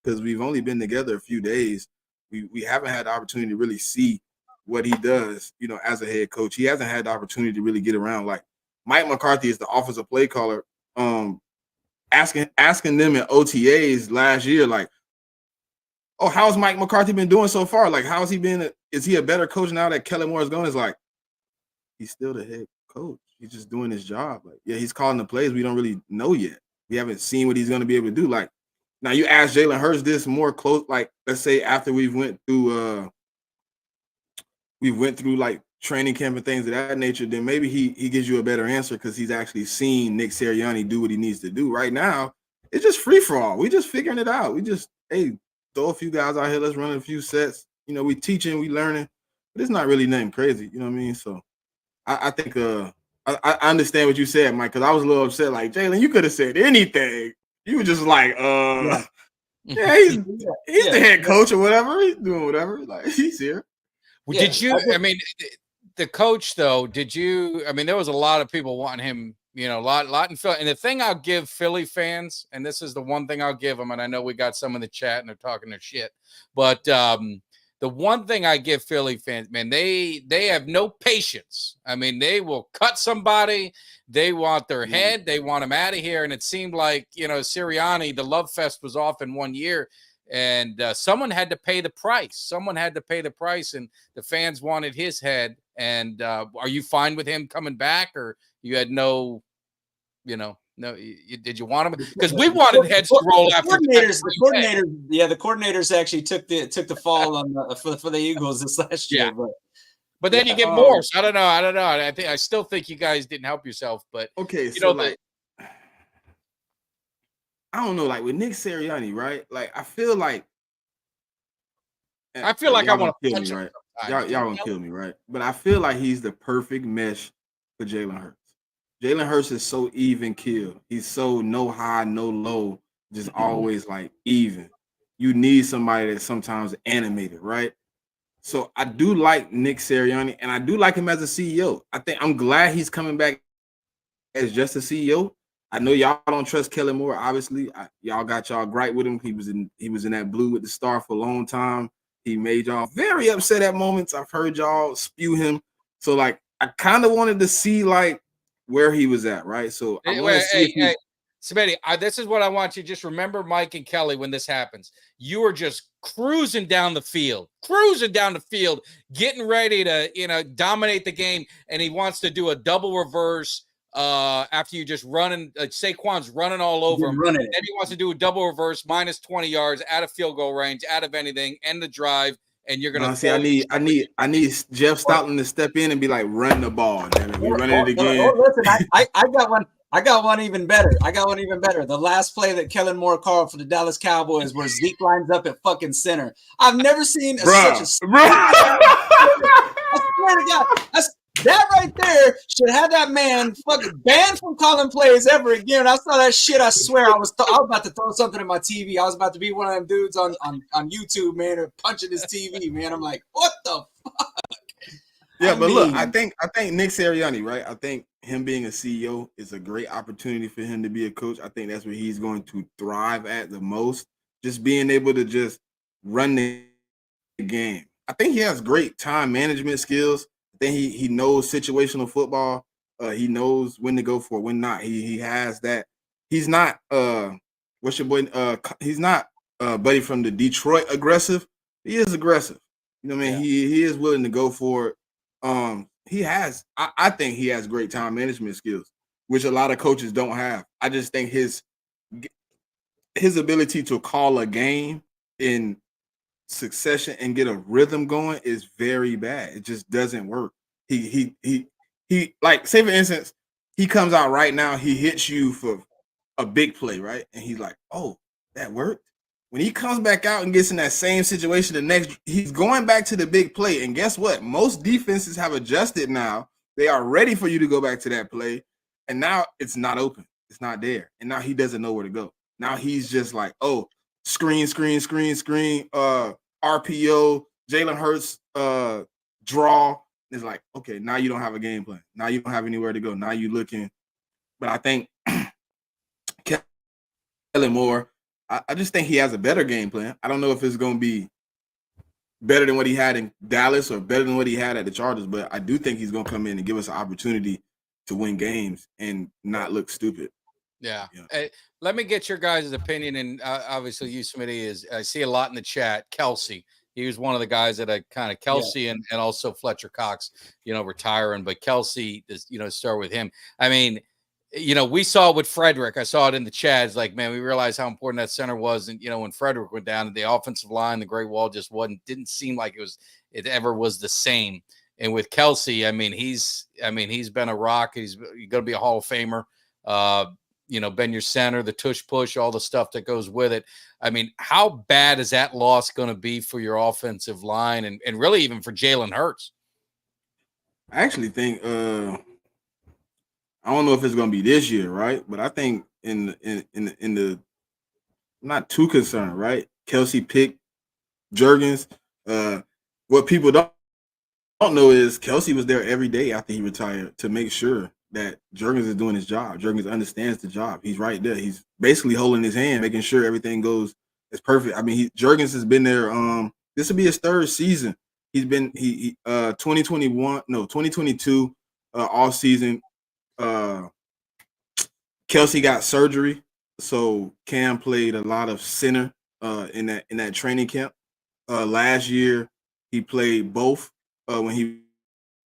because we've only been together a few days. We haven't had the opportunity to really see what he does, as a head coach. He hasn't had the opportunity to really get around. Like Mike McCarthy is the offensive play caller. Asking them in OTAs last year, like, oh, how's Mike McCarthy been doing so far? Like, how's he been? Is he a better coach now that Kellen Moore is gone? It's like, he's still the head coach. He's just doing his job. Like, yeah, he's calling the plays. We don't really know yet. We haven't seen what he's going to be able to do. Like, now you ask Jalen Hurts this more close. Like, let's say after we went through like training camp and things of that nature, then maybe he gives you a better answer because he's actually seen Nick Sirianni do what he needs to do. Right now, it's just free for all. We just figuring it out. We just, hey, throw a few guys out here. Let's run a few sets. We teaching, we learning, but it's not really nothing crazy. You know what I mean? So I think I understand what you said, Mike, because I was a little upset. Like, Jalen, you could have said anything. You were just like, yeah, he's the head coach or whatever. He's doing whatever. Like, he's here. Well, did you? I mean, the coach though. Did you? I mean, there was a lot of people wanting him. A lot in Philly. And the thing I'll give Philly fans, and this is the one thing I'll give them, and I know we got some in the chat and they're talking their shit, but the one thing I give Philly fans, man, they have no patience. I mean, they will cut somebody. They want their head. They want him out of here. And it seemed like, Sirianni, the love fest was off in 1 year. And someone had to pay the price. Someone had to pay the price, and the fans wanted his head. And are you fine with him coming back, or you had no, did you want him? Because we wanted heads to roll after the coordinators actually took the fall on for the Eagles this last year. But then you get more. So I don't know. I still think you guys didn't help yourself. But okay, so I don't know, like with Nick Sirianni, right? Like I feel like I want to punch him, right? Y'all gonna kill me, right? But I feel like he's the perfect mesh for Jalen Hurts. Jalen Hurts is so even keel. He's so no high, no low, just always like even. You need somebody that's sometimes animated, right? So I do like Nick Sirianni, and I do like him as a CEO. I'm glad he's coming back as just a CEO. I know y'all don't trust Kellen Moore. Obviously, y'all got y'all gripe with him. He was in that blue with the star for a long time. He made y'all very upset at moments. I've heard y'all spew him. So like, I kind of wanted to see like where he was at, right? So I want to see. Smitty, this is what I want you to just remember, Mike and Kelly, when this happens. You are just cruising down the field, getting ready to, dominate the game, and he wants to do a double reverse after you just running. Saquon's running all over him. Then he wants to do a double reverse, minus 20 yards, out of field goal range, out of anything, end the drive, and you're gonna see. I need Jeff Stoutland to step in and be like, run the ball. Damn it, we running it again. Listen, I got one. I got one even better. The last play that Kellen Moore called for the Dallas Cowboys, where Zeke lines up at fucking center. I've never seen such a. I swear to God, that right there should have that man fucking banned from calling plays ever again. I saw that shit. I swear I was about to throw something at my TV. I was about to be one of them dudes on YouTube, man, or punching his TV, man. I'm like, what the fuck? Yeah, but look, I think Nick Sirianni, right? I think him being a CEO is a great opportunity for him to be a coach. I think that's where he's going to thrive at the most. Just being able to just run the game. I think he has great time management skills. I think he knows situational football. He knows when to go for it, when not. He has that. He's not what's your boy? He's not buddy from the Detroit aggressive. He is aggressive. You know what I mean? He is willing to go for it. He has. I think he has great time management skills, which a lot of coaches don't have. I just think his ability to call a game in succession and get a rhythm going is very bad. It just doesn't work. He like, say for instance, he comes out right now, he hits you for a big play, right? And he's like, oh, that worked. When he comes back out and gets in that same situation, the next he's going back to the big play. And guess what? Most defenses have adjusted now. They are ready for you to go back to that play. And now it's not open. It's not there. And now he doesn't know where to go. Now he's just like, oh, screen, RPO, Jalen Hurts, draw. It's like, okay, now you don't have a game plan. Now you don't have anywhere to go. Now you're looking. But I think Kellen Moore, I just think he has a better game plan. I don't know if it's going to be better than what he had in Dallas or better than what he had at the Chargers, but I do think he's going to come in and give us an opportunity to win games and not look stupid. Yeah. Hey, let me get your guys' opinion. And obviously, you, Smitty, I see a lot in the chat. Kelsey, he was one of the guys that I kind of Kelsey and also Fletcher Cox, retiring. But Kelsey, start with him. I mean, we saw it with Frederick. I saw it in the chat. It's like, man, we realized how important that center was. And, when Frederick went down, the offensive line, the Great Wall just didn't seem like it ever was the same. And with Kelsey, I mean, he's been a rock. He's going to be a Hall of Famer. Been your center, the tush push, all the stuff that goes with it. I mean, how bad is that loss going to be for your offensive line and really even for Jalen Hurts? I actually think I don't know if it's going to be this year, right? But I think in the I'm not too concerned, right? Kelsey picked Jurgens. What people don't know is Kelsey was there every day after he retired to make sure that Jurgens is doing his job. Jurgens understands the job. He's right there. He's basically holding his hand, making sure everything goes as perfect. I mean, Jurgens has been there. This will be his third season. He's been 2022 all season. Kelsey got surgery, so Cam played a lot of center in that training camp. Last year he played both. When he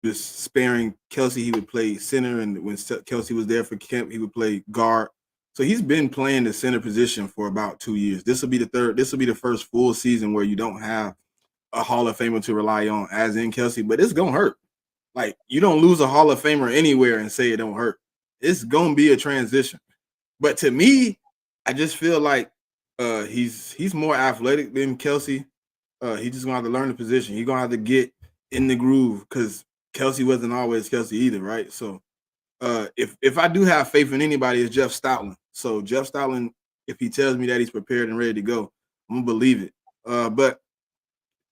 was sparing Kelsey, he would play center, and when Kelsey was there for camp, he would play guard. So he's been playing the center position for about 2 years. This will be the first full season where you don't have a Hall of Famer to rely on, as in Kelsey. But it's gonna hurt. Like, you don't lose a Hall of Famer anywhere and say it don't hurt. It's gonna be a transition. But to me, I just feel like he's more athletic than Kelsey. He's just gonna have to learn the position. He's gonna have to get in the groove, because Kelsey wasn't always Kelsey either, right? So if I do have faith in anybody, it's Jeff Stoutland. So Jeff Stoutland, if he tells me that he's prepared and ready to go, I'm gonna believe it. But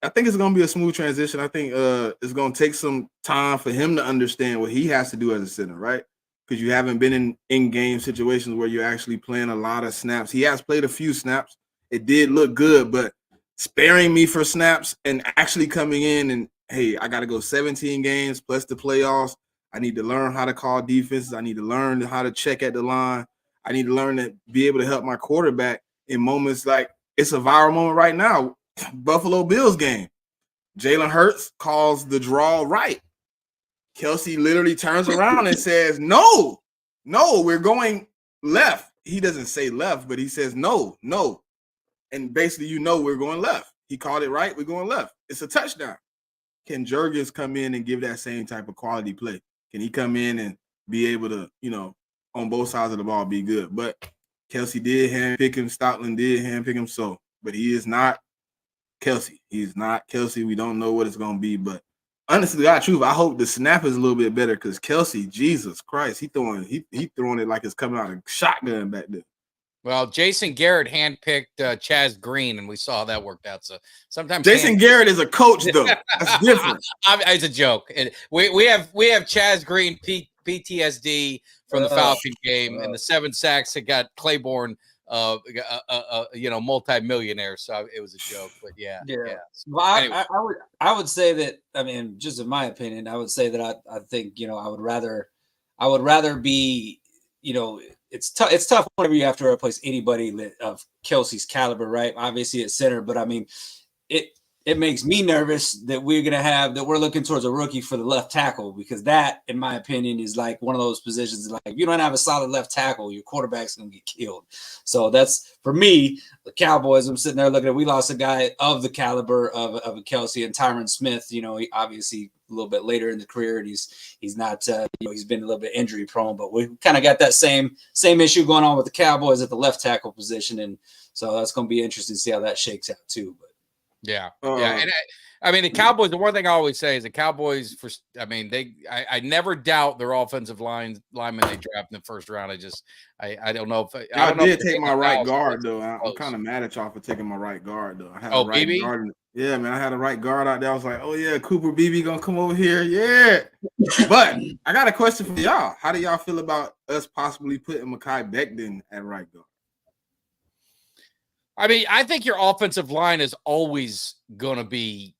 I think it's gonna be a smooth transition. I think it's gonna take some time for him to understand what he has to do as a center, right? Because you haven't been in game situations where you're actually playing a lot of snaps. He has played a few snaps. It did look good, but sparing me for snaps and actually coming in and, hey, I got to go 17 games plus the playoffs. I need to learn how to call defenses. I need to learn how to check at the line. I need to learn to be able to help my quarterback in moments like it's a viral moment right now. Buffalo Bills game. Jalen Hurts calls the draw right. Kelsey literally turns around and says, no, we're going left. He doesn't say left, but he says no. And basically, we're going left. He called it right. We're going left. It's a touchdown. Can Jurgens come in and give that same type of quality play? Can he come in and be able to, on both sides of the ball, be good? But Kelsey did handpick him. Stoutland did handpick him. So, but he is not Kelsey. He's not Kelsey. We don't know what it's going to be. But honestly, I hope the snap is a little bit better, because Kelsey, Jesus Christ, he throwing it like it's coming out of a shotgun back there. Well, Jason Garrett handpicked Chaz Green, and we saw how that worked out. So sometimes Jason Garrett is a coach, though. That's different. It's a joke. We have Chaz Green PTSD from the Falcon game, and the 7 sacks that got Claiborne, multi-millionaire. So it was a joke, but yeah. Well, anyway. I would say that, I mean, just in my opinion, I would say that I think, I would rather I would rather be, it's tough. It's tough whenever you have to replace anybody of Kelsey's caliber, right? Obviously at center, but I mean, it makes me nervous that we're looking towards a rookie for the left tackle, because that, in my opinion, is like one of those positions. Like, if you don't have a solid left tackle, your quarterback's going to get killed. So that's, for me, the Cowboys. I'm sitting there looking at, we lost a guy of the caliber of a Kelsey, and Tyron Smith. He obviously a little bit later in the career, and he's not, he's been a little bit injury prone, but we kind of got that same issue going on with the Cowboys at the left tackle position, and so that's going to be interesting to see how that shakes out too. But yeah. And I mean, the Cowboys, the one thing I always say is the Cowboys, I never doubt their offensive linemen they draft in the first round. I don't know if I did take my right guard though. I'm kind of mad at y'all for taking my right guard though. I had a right guard. Yeah, man, I had a right guard out there. I was like, oh yeah, Cooper Beebe gonna come over here. Yeah. But I got a question for y'all. How do y'all feel about us possibly putting Mekhi Becton at right guard? I mean, I think your offensive line is always going to be,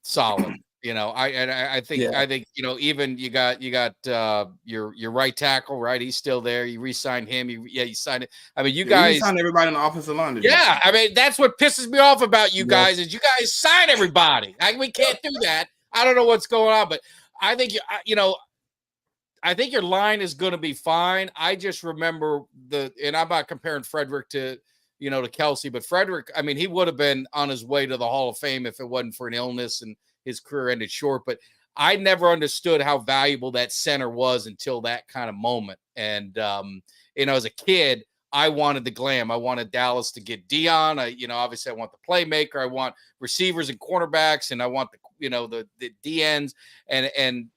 solid. I think even you got your right tackle, right? He's still there. You re-signed him. You signed it. I mean, you guys signed everybody on the offensive line. Yeah, I mean, that's what pisses me off about you guys is you guys sign everybody. We can't do that. I don't know what's going on, but I think I think your line is going to be fine. I just remember and I'm not comparing Frederick to Kelsey, but Frederick, I mean, he would have been on his way to the Hall of Fame if it wasn't for an illness and his career ended short. But I never understood how valuable that center was until that kind of moment. And, as a kid, I wanted the glam. I wanted Dallas to get Dion. Obviously I want the playmaker. I want receivers and cornerbacks, and I want the DNs. And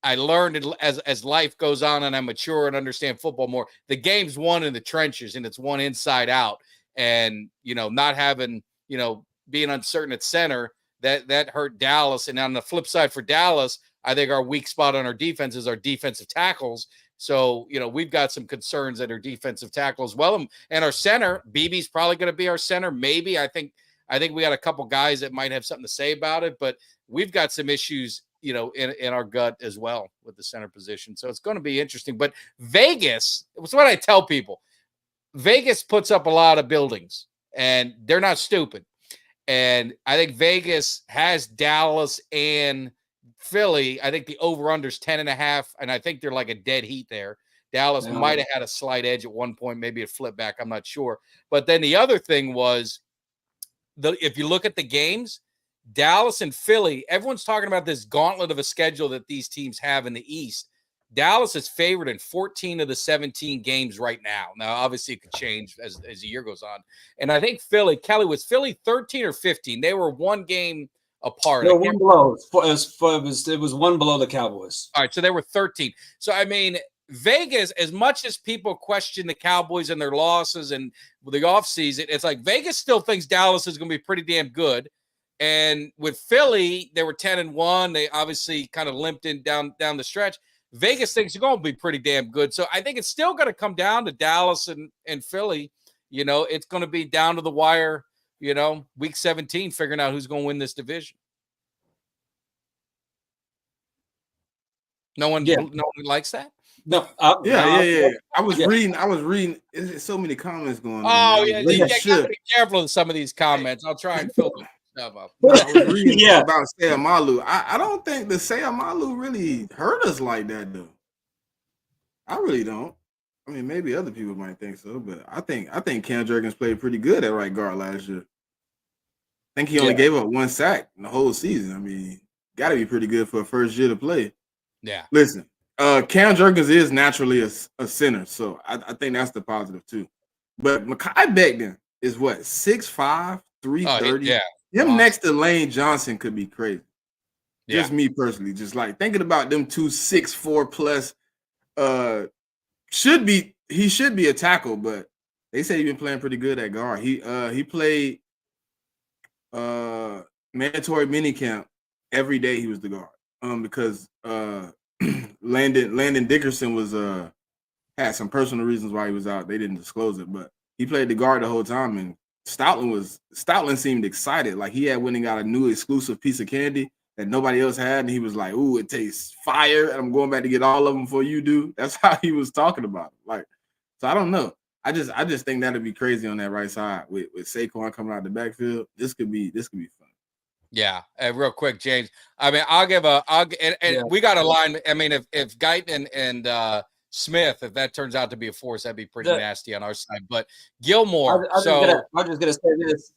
I learned as life goes on and I mature and understand football more, the game's won in the trenches and it's won inside out. And, not having, being uncertain at center, that hurt Dallas. And on the flip side for Dallas, I think our weak spot on our defense is our defensive tackles. So, we've got some concerns at our defensive tackle as well. And our center, Beebe's probably going to be our center. Maybe I think we got a couple guys that might have something to say about it, but we've got some issues, in our gut as well with the center position. So it's going to be interesting. But Vegas, it's what I tell people. Vegas puts up a lot of buildings, and they're not stupid. And I think Vegas has Dallas and Philly. I think the over-under is 10.5, and I think they're like a dead heat there. Dallas might have had a slight edge at one point, maybe a flip back. I'm not sure. But then the other thing was, if you look at the games, Dallas and Philly, everyone's talking about this gauntlet of a schedule that these teams have in the East. Dallas is favored in 14 of the 17 games right now. Now, obviously, it could change as the year goes on. And I think Kelly, was Philly 13 or 15? They were one game apart. No, one below. It was one below the Cowboys. All right, so they were 13. So, I mean, Vegas, as much as people question the Cowboys and their losses and the offseason, it's like Vegas still thinks Dallas is going to be pretty damn good. And with Philly, they were 10-1. They obviously kind of limped in down the stretch. Vegas thinks they're going to be pretty damn good. So I think it's still going to come down to Dallas and Philly. It's going to be down to the wire, week 17, figuring out who's going to win this division. No one likes that? No. Yeah. I was reading. There's so many comments going on. Oh, yeah. You got to be careful of some of these comments. I'll try and filter stuff up. I was reading about Seumalo. I don't think the Seumalo really hurt us like that, though. I really don't. I mean, maybe other people might think so, but I think Cam Jurgens played pretty good at right guard last year. I think he only gave up 1 sack in the whole season. I mean, got to be pretty good for a first year to play. Yeah. Listen, Cam Jurgens is naturally a center, so I think that's the positive too. But Mekhi Becton is what, 6'5", 330? Yeah. Him next to Lane Johnson could be crazy. Yeah. Just me personally, just like thinking about them two 6'4" plus. He should be a tackle, but they say he's been playing pretty good at guard. He played mandatory minicamp every day. He was the guard because Landon Dickerson was had some personal reasons why he was out. They didn't disclose it, but he played the guard the whole time. And Stoutland seemed excited, like he had went and got a new exclusive piece of candy. that nobody else had, and he was like, "Ooh, it tastes fire, and I'm going back to get all of them before you do." That's how he was talking about it. Like, so I don't know. I just think that'd be crazy on that right side with Saquon coming out the backfield. This could be fun. Yeah, real quick, James. I mean, we got a line. I mean, if Guyton and Smith, if that turns out to be a force, that'd be pretty nasty on our side. But Gilmore, I'm just gonna say this.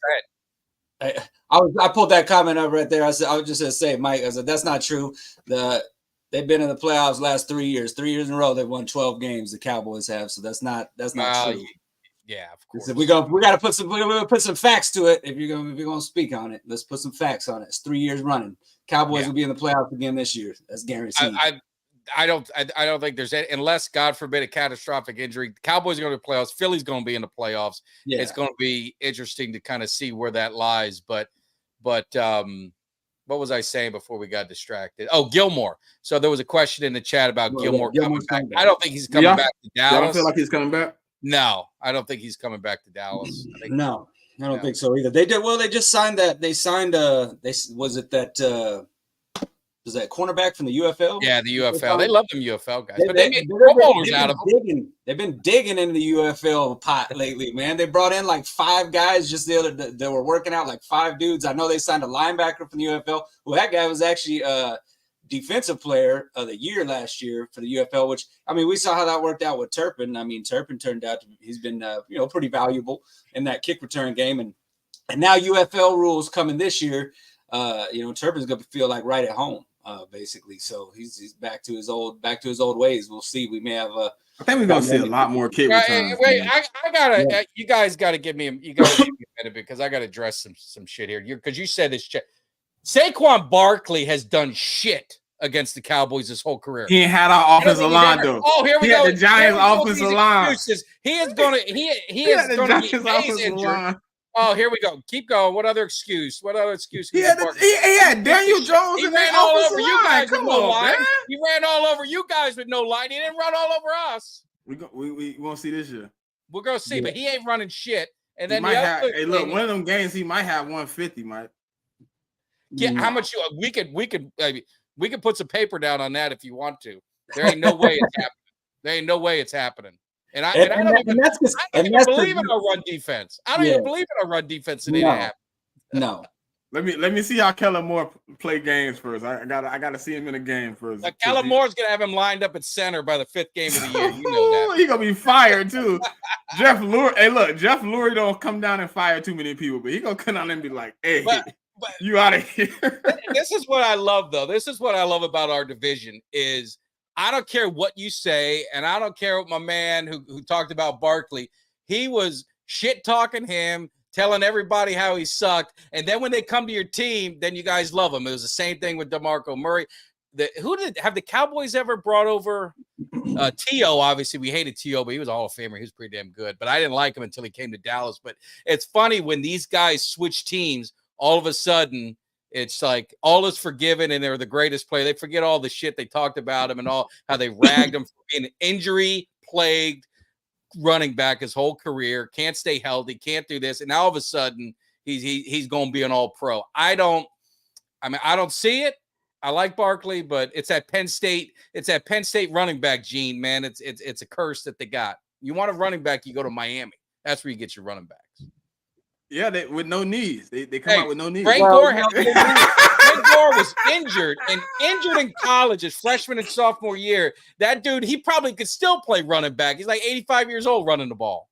I pulled that comment up right there. I was just gonna say, Mike. I said that's not true. They've been in the playoffs last 3 years. 3 years in a row, they've won 12 games. The Cowboys have, so that's not true. Yeah, of course. So we got to put some facts to it. If you're gonna speak on it, let's put some facts on it. It's 3 years running. Cowboys will be in the playoffs again this year. That's guaranteed. I don't think there's any, unless God forbid a catastrophic injury. Cowboys are going to the playoffs. Philly's going to be in the playoffs. Yeah. It's going to be interesting to kind of see where that lies. But what was I saying before we got distracted? Oh, Gilmore. So there was a question in the chat about Gilmore coming back. I don't think he's coming back to Dallas. I don't feel like he's coming back. No, I don't think he's coming back to Dallas. No, I don't think so either. They did well. They just signed that. They signed was that cornerback from the UFL? Yeah, the UFL. They love them UFL guys, but they made Pro Bowlers out of them. They've been digging into the UFL pot lately, man. They brought in like 5 guys just the other. They were working out like 5 dudes. I know they signed a linebacker from the UFL. Well, that guy was actually defensive player of the year last year for the UFL, which, I mean, we saw how that worked out with Turpin. I mean, Turpin turned out to he's been pretty valuable in that kick return game, and now UFL rules coming this year. Turpin's gonna feel like right at home, basically. So he's back to his old ways. We'll see. We may have I think we're gonna see a lot more kick returns. Wait, I gotta. You guys got to give me. You got to give me a minute because I got to address some shit here. Because you said this. Saquon Barkley has done shit against the Cowboys his whole career. He ain't had our offensive line though. Oh, here we go. The Giants' offensive line. He is gonna. He is gonna be injured. Oh, here we go. Keep going. What other excuse? He had Daniel Jones. He ran all over you guys with no line. He ran all over you guys with no line. He didn't run all over us. We won't see this year. We're gonna see, but he ain't running shit. And then one of them games he might have 150, Mike. Yeah, how much we could put some paper down on that if you want to. There ain't no way it's happening. There ain't no way it's happening. And I don't even believe in our run defense. I don't even believe in our run defense. It didn't happen. No. Let me see how Kellen Moore play games first. I gotta see him in a game first. Like Kellen Moore's gonna have him lined up at center by the 5th game of the year. You know that. He gonna be fired too. Jeff Lurie. Hey, look, Jeff Lurie don't come down and fire too many people, but he gonna come down and be like, "Hey, you out of here." This is what I love, though. This is what I love about our division is I don't care what you say, and I don't care what my man who talked about Barkley. He was shit talking him, telling everybody how he sucked, and then when they come to your team, then you guys love him. It was the same thing with DeMarco Murray. Have the Cowboys ever brought over T.O.? Obviously, we hated T.O., but he was a Hall of Famer. He was pretty damn good, but I didn't like him until he came to Dallas. But it's funny when these guys switch teams, all of a sudden, it's like all is forgiven and they're the greatest player. They forget all the shit they talked about him and all how they ragged him for being an injury-plagued running back his whole career, can't stay healthy, can't do this, and now all of a sudden he's going to be an all-pro. I don't see it. I like Barkley, but it's that Penn State running back gene, man. It's a curse that they got. You want a running back, you go to Miami. That's where you get your running backs. Yeah, with no knees. They come out with no knees. Frank Gore was injured in college his freshman and sophomore year. That dude, he probably could still play running back. He's like 85 years old running the ball.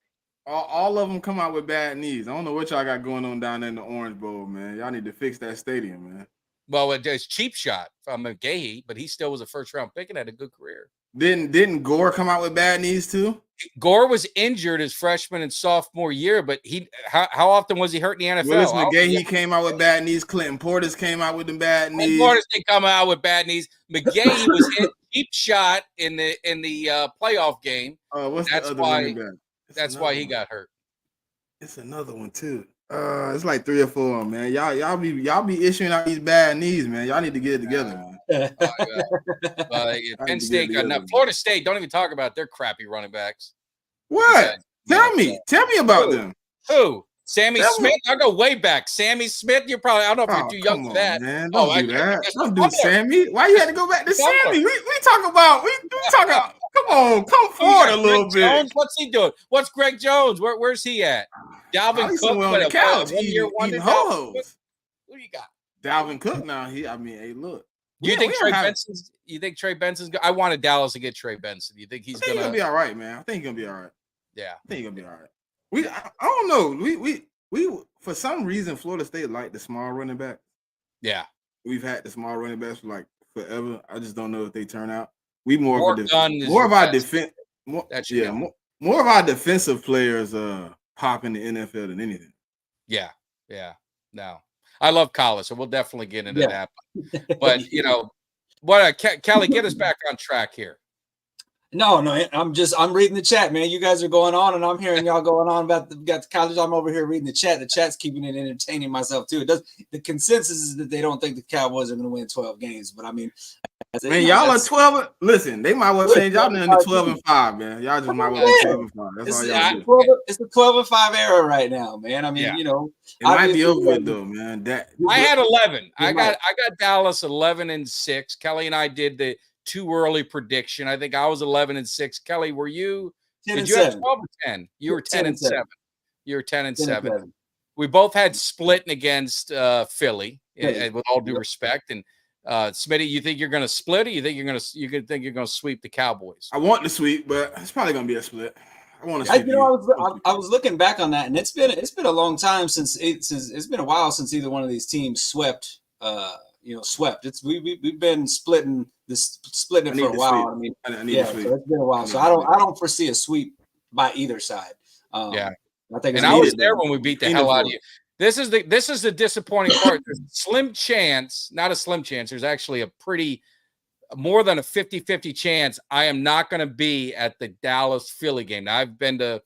All of them come out with bad knees. I don't know what y'all got going on down there in the Orange Bowl, man. Y'all need to fix that stadium, man. Well, it's cheap shot from McGahee, but he still was a first-round pick and had a good career. Didn't Gore come out with bad knees too? Gore was injured his freshman and sophomore year, but how often was he hurt in the NFL? Willis McGahee came out with bad knees. Clinton Portis came out with the bad knees. Portis didn't come out with bad knees. McGahee was in cheap shot in the playoff game. What's that's the other why running back? That's why he got hurt. It's another one too. It's like 3 or 4 of them, man. Y'all be issuing out these bad knees, man. Y'all need to get it together, man. Penn State got enough. Florida State, don't even talk about their crappy running backs. What? Tell me about them. Who? Sammy That was- Smith. I go way back. Sammy Smith. You're probably. I don't know if Oh, you're too young come for on, that. man. Oh, Don't do I- that. it's Don't a do Tumblr. Sammy. Why you had to go back to Tumblr. Sammy? We talk about we talk about. Come on, come Oh, you forward got a little Greg bit. Jones? What's he doing? What's Greg Jones? Where's he at? Dalvin Probably Cook. somewhere on What, the a couch 1 year eating wonder. Dalvin ho-hos. Cook? Who you got? Dalvin Cook now. I mean, hey, look. You think we Trey don't have- Benson's? You think Trey Benson's? I wanted Dallas to get Trey Benson. You think he's I think he's gonna? gonna be all right, man. I think he's gonna be all right. Yeah. I think he's gonna be all right. I don't know. We for some reason Florida State like the small running back. Yeah. We've had the small running backs for like forever. I just don't know if they turn out. We more Warren of a Gunn is more of your our best. defense. More, That should yeah, count. more of our defensive players pop in the NFL than anything. Yeah. Yeah. No, I love college, so we'll definitely get into Yeah. that. But you know, what? Kelly, get us back on track here. No, I'm reading the chat, man. You guys are going on, and I'm hearing y'all going on about got the college. I'm over here reading the chat. The chat's keeping it entertaining myself too. The consensus is that they don't think the Cowboys are going to win 12 games, but I mean, Man, y'all are 12. Listen, they might well change y'all name to 12-5, man. Y'all just might well be 12-5. That's all y'all do. It's the 12-5 era right now, man. I mean, Yeah. you know, It might be obviously, over with though, man. That I had 11. I You're got right. I got Dallas 11-6. Kelly and I did the too early prediction. I think I was 11-6. Kelly, were you? 10 Did and you have 7. 12 or 10? You were 10 and 7. 10-7. You were 10 and 10-7. 7. We both had splitting against Philly, Philly. with all due respect. And Smitty, you think you're going to split, or you think you're going to sweep the Cowboys? I want the sweep, but it's probably gonna be a split. I want to I sweep. I was looking back on that, and it's been a long time since it's been a while since either one of these teams swept. Swept. We've been splitting it for a while. I mean, I need yeah, to sweep. so it's been a while. So I don't foresee a sweep by either side. Yeah. I think And it's I was needed. there when we beat the hell out of you. This is the disappointing part. There's a slim chance, not a slim chance. There's actually a pretty more than a 50-50 chance I am not going to be at the Dallas Philly game. Now, I've been to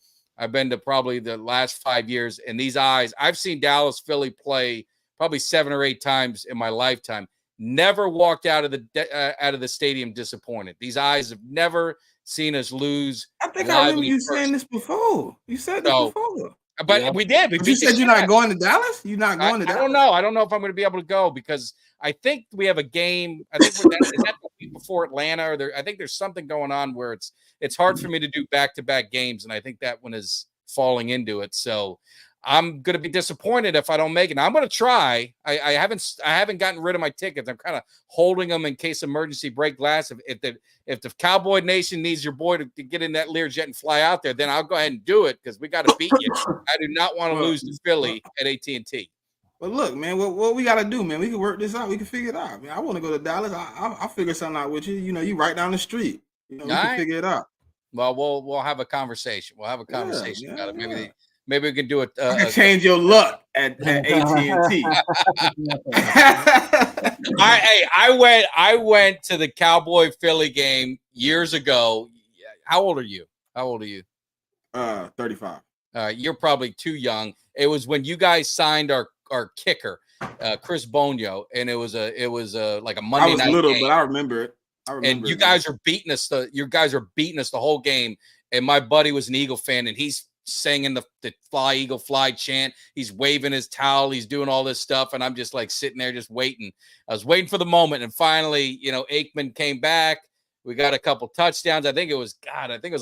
probably the last 5 years, and these eyes, I've seen Dallas Philly play probably 7 or 8 times in my lifetime. Never walked out of the stadium disappointed. These eyes have never seen us lose. I think I remember you saying this before. You said this No. before. But Yeah. we did. But you said you're not going to Dallas? You're not going to I Dallas? don't know. I don't know if I'm going to be able to go because I think we have a game. I think is that the week before Atlanta, or I think there's something going on where it's hard for me to do back-to-back games, and I think that one is falling into it. So I'm going to be disappointed if I don't make it. Now, I'm going to try. I haven't gotten rid of my tickets. I'm kind of holding them in case emergency break glass. If the Cowboy Nation needs your boy to get in that Learjet and fly out there, then I'll go ahead and do it because we got to beat you. I do not want to lose to Philly at AT&T. But look, man, what we got to do, man, we can work this out. We can figure it out. Man, I want to go to Dallas. I'll figure something out with you. You know, you right down the street. You know, we can figure it out. Well, we'll have a conversation. We'll have a conversation about it. Maybe we can do it. I can change your luck at AT&T. I went to the Cowboy Philly game years ago. How old are you? 35. You're probably too young. It was when you guys signed our kicker, Chris Bonio, and it was like a Monday night. I was little, game. but I remember it. And you guys are beating us. You guys are beating us the whole game. And my buddy was an Eagle fan, and he's singing the "Fly Eagle Fly" chant. He's waving his towel. He's doing all this stuff, and I'm just like sitting there, just waiting. I was waiting for the moment, and finally, Aikman came back. We got a couple touchdowns. I think it was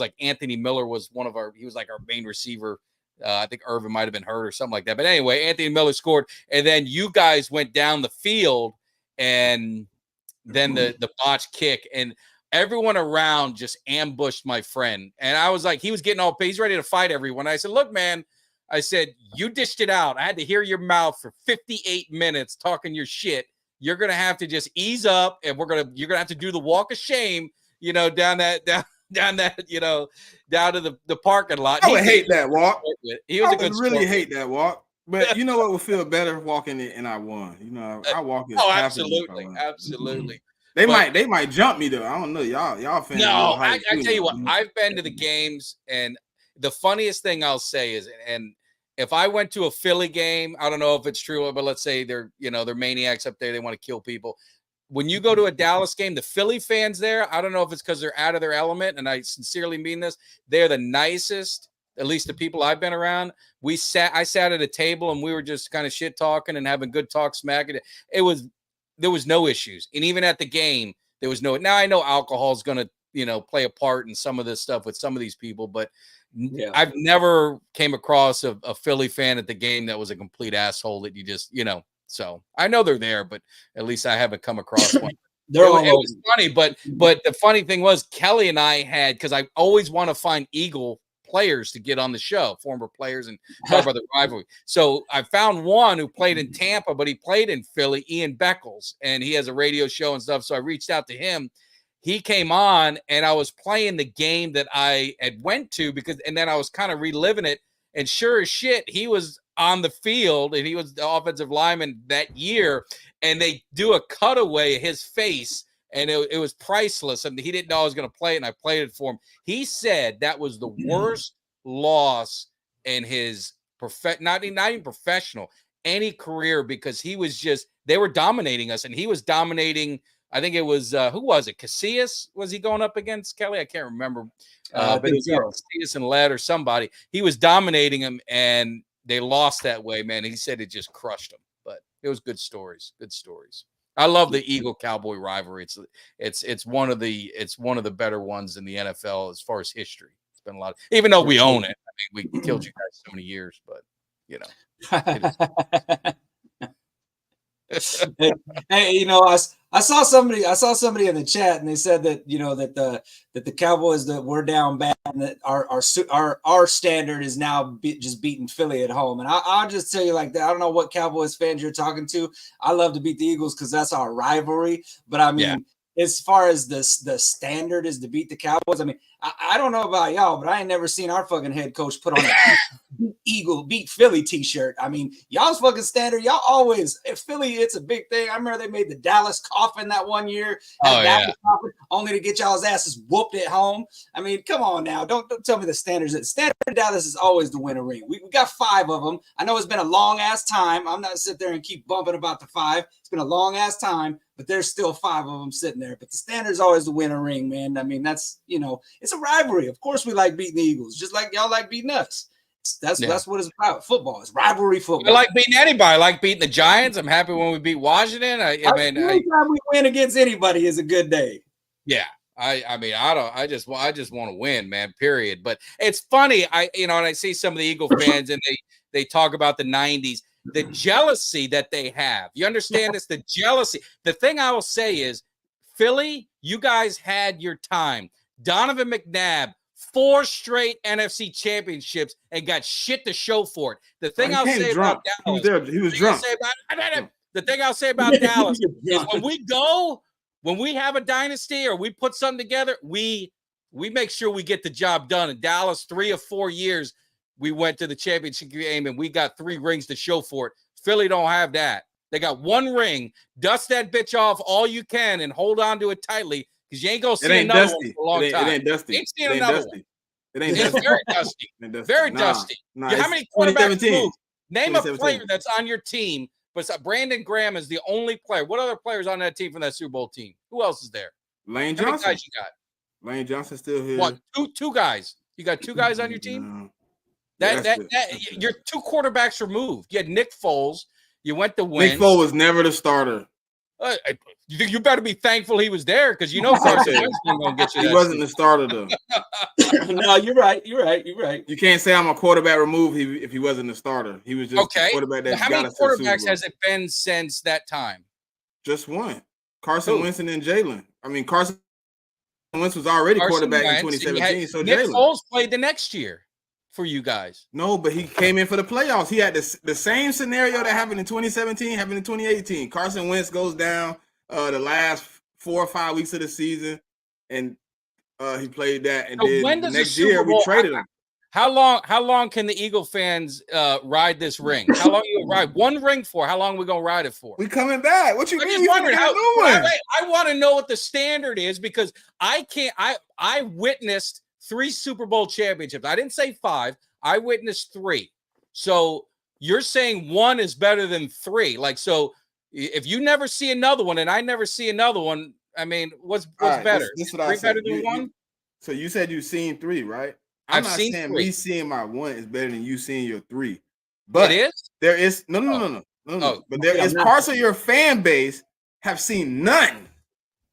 like Anthony Miller was he was like our main receiver. I think Irvin might have been hurt or something like that. But anyway, Anthony Miller scored, and then you guys went down the field, and then the botch kick, and everyone around just ambushed my friend. And I was like, he was getting all he's ready to fight everyone. I said, look, man, I said, you dished it out. I had to hear your mouth for 58 minutes talking your shit. You're going to have to just ease up, and you're going to have to do the walk of shame, down to the parking lot. I would hate that walk. He was I a good would really sport. hate that walk. But you know what would feel better walking it, and I won. I walk it. Absolutely. They might jump me though. I don't know. Y'all fans. No, I tell you what, I've been to the games, and the funniest thing I'll say is, and if I went to a Philly game, I don't know if it's true, but let's say they're maniacs up there, they want to kill people. When you go to a Dallas game, the Philly fans there, I don't know if it's because they're out of their element, and I sincerely mean this, they're the nicest, at least the people I've been around, I sat at a table and we were just kind of shit talking and having good talk smack. There was no issues. And even at the game, there was no, now I know alcohol is going to, play a part in some of this stuff with some of these people, but I've never came across a Philly fan at the game that was a complete asshole that you just, so I know they're there, but at least I haven't come across one. It was funny, but the funny thing was Kelly and I had, because I always want to find Eagle players to get on the show, former players, and talk about the rivalry. So I found one who played in Tampa, but he played in Philly, Ian Beckles, and he has a radio show and stuff. So I reached out to him. He came on, and I was playing the game that I had went to and then I was kind of reliving it. And sure as shit, he was on the field, and he was the offensive lineman that year. And they do a cutaway of his face, and it was priceless. And he didn't know I was going to play it, and I played it for him. He said that was the worst loss in his not even professional, any career, because he was they were dominating us, and he was dominating. I think it was who was it? Casillas, was he going up against, Kelly? I can't remember. But it was Casillas and Led or somebody. He was dominating him, and they lost that way, man. He said it just crushed him. But it was good stories. Good stories. I love the Eagle Cowboy rivalry. It's one of the better ones in the NFL as far as history. It's been a lot, even though we own it. I mean, we killed you guys so many years, but Hey, I saw somebody in the chat, and they said that that the Cowboys, that we're down bad, and that our standard is now just beating Philly at home. And I'll just tell you like that. I don't know what Cowboys fans you're talking to. I love to beat the Eagles because that's our rivalry. But I mean, as far as the standard is to beat the Cowboys, I mean, I don't know about y'all, but I ain't never seen our fucking head coach put on a beat Philly t-shirt. I mean, y'all's fucking standard. Y'all always, if Philly, it's a big thing. I remember they made the Dallas coffin that one year. Coffin, only to get y'all's asses whooped at home. I mean, come on now. Don't tell me the standards. The standard in Dallas is always to win a ring. We got 5 of them. I know it's been a long ass time. I'm not sit there and keep bumping about the 5. It's been a long ass time, but there's still 5 of them sitting there. But the standard is always to win a ring, man. I mean, that's, it's a rivalry. Of course we like beating the Eagles, just like y'all like beating us. That's what it's about. Football. It's rivalry football. I like beating anybody. I like beating the Giants. I'm happy when we beat Washington. Anytime we win against anybody is a good day. Yeah. I just want to win, man, period. But it's funny. And I see some of the Eagle fans, and they talk about the 90s, the jealousy that they have. You understand this? The jealousy. The thing I will say is, Philly, you guys had your time. Donovan McNabb, 4 straight NFC championships, and got shit to show for it. The thing I'll say about Dallas, he was drunk. The thing I'll say about Dallas is when we have a dynasty or we put something together, we make sure we get the job done. In Dallas, 3 or 4 years, we went to the championship game and we got 3 rings to show for it. Philly don't have that. They got 1 ring. Dust that bitch off all you can and hold on to it tightly, because you ain't gonna see another one for a long time. It ain't dusty. Ain't seen another one. It's very dusty. Very dusty. How many quarterbacks moved? Name a player that's on your team. But Brandon Graham is the only player. What other players on that team from that Super Bowl team? Who else is there? Lane How many Johnson. guys you got? Lane Johnson's still here. What? Two guys. You got 2 guys on your team? No. You're 2 quarterbacks removed. You had Nick Foles. You went to win. Nick Foles was never the starter. You better be thankful he was there, because Carson Wentz wasn't going to get you. He wasn't the starter though. No, you're right. You can't say I'm a quarterback removed if he wasn't the starter. He was just a quarterback that how many quarterbacks has it been since that time? Just one. Carson Wentz and then Jalen. I mean, Carson Wentz was already quarterback in 2017. So Nick Jalen Foles played the next year for you guys. No, but he came in for the playoffs. He had the same scenario that happened in 2017, happened in 2018. Carson Wentz goes down the last 4 or 5 weeks of the season, and he played that. And then the next year we traded him. How long can the Eagle fans ride this ring? How long you ride 1 ring for? How long are we gonna ride it for? We coming back. What you mean? Just wondering I want to know what the standard is, because I witnessed 3 Super Bowl championships. I didn't say 5. I witnessed 3. So you're saying 1 is better than 3. Like, so if you never see another one and I never see another one, I mean, what's better? This is what I said. Better than 1? So you said you've seen 3, right? I'm I've not seen saying 3. me seeing my 1 is better than you seeing your 3, but It is? there is no. Oh. But there Yeah, is I'm not- parts of your fan base have seen none.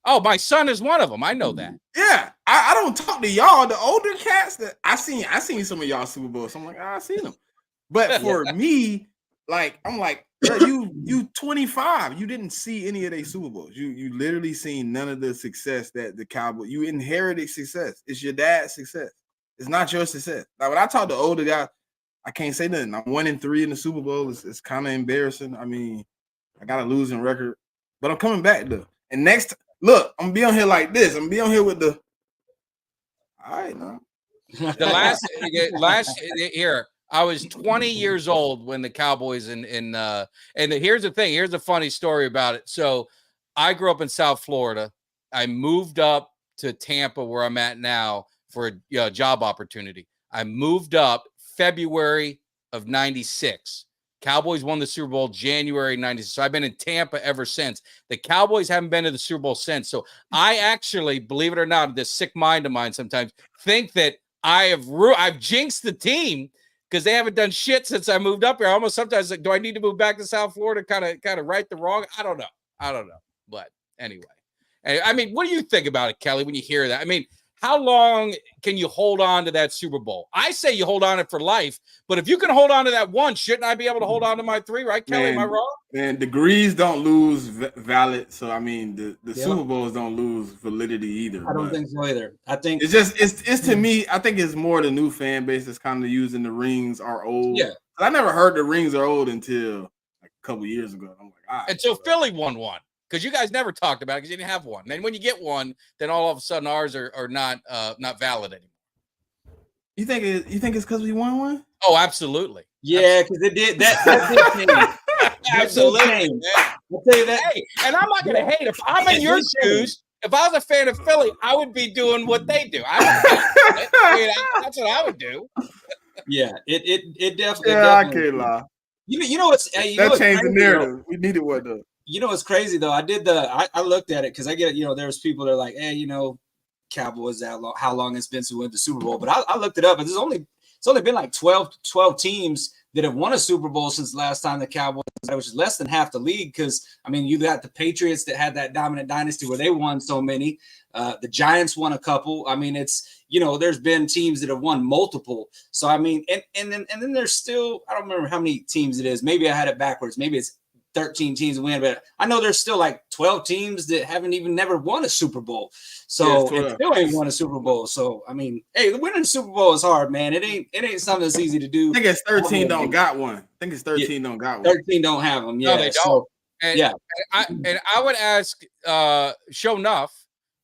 Oh, my son is one of them. I know that. Yeah, I don't talk to y'all, the older cats that I seen some of y'all Super Bowls. So I'm like, I seen them. But for me, like, I'm like, bro, you 25, you didn't see any of their Super Bowls. You literally seen none of the success that the Cowboys. You inherited success. It's your dad's success. It's not your success. Like when I talk to older guys, I can't say nothing. I'm 1-3 in the Super Bowl. It's kind of embarrassing. I mean, I got a losing record, but I'm coming back though. And next, look, I'm gonna be on here like this. I'm gonna be on here with the. All right, now. The last here, I was 20 years old when the Cowboys and here's the thing. Here's a funny story about it. So I grew up in South Florida. I moved up to Tampa, where I'm at now, for a job opportunity. I moved up February of 96. Cowboys won the Super Bowl January 96. So I've been in Tampa ever since. The Cowboys haven't been to the Super Bowl since. So I actually, believe it or not, this sick mind of mine sometimes think that I've jinxed the team because they haven't done shit since I moved up here. I almost sometimes like, do I need to move back to South Florida, kind of right the wrong? I don't know. But anyway, I mean, what do you think about it, Kelly, when you hear that? I mean, how long can you hold on to that Super Bowl? I say you hold on it for life, but if you can hold on to that 1, shouldn't I be able to hold on to my 3, right, Kelly? Am I wrong? Man, degrees don't lose valid. So I mean, the Super Bowls don't lose validity either. I don't think so either. I think it's to me. I think it's more the new fan base that's kind of using the rings are old. Yeah, I never heard the rings are old until like a couple years ago. I'm like, all right, Until Philly won one. Because you guys never talked about it because you didn't have one. And then when you get one, then all of a sudden ours are not valid anymore. You think it's because we won one? Oh, absolutely. yeah, because it did that did change. Absolutely. Man. Man. I'll tell you that. Hey, and I'm not going to hate. If I'm in your shoes, if I was a fan of Philly, I would be doing what they do. That's what I would do. Yeah, it definitely. Yeah, I definitely. can't lie. You know what's That changed the narrative. We needed one though. You know what's crazy though? I looked at it because I get there's people that are like, hey, Cowboys how long it's been since we went to the Super Bowl, but I looked it up and it's only been like 12 teams that have won a Super Bowl since the last time the Cowboys, which is less than half the league. Because I mean, you got the Patriots that had that dominant dynasty where they won so many. The Giants won a couple. I mean, it's there's been teams that have won multiple. So I mean, and then there's still, I don't remember how many teams it is. Maybe I had it backwards. Maybe it's 13 teams win, but I know there's still like 12 teams that haven't even never won a Super Bowl. So it still ain't won a Super Bowl. So I mean, hey, winning a Super Bowl is hard, man. It ain't something that's easy to do. I think it's 13 don't got one. I think it's 13 don't got one. 13 don't have them. Yeah, No, they don't. So, And, yeah. And I would ask Show Nuff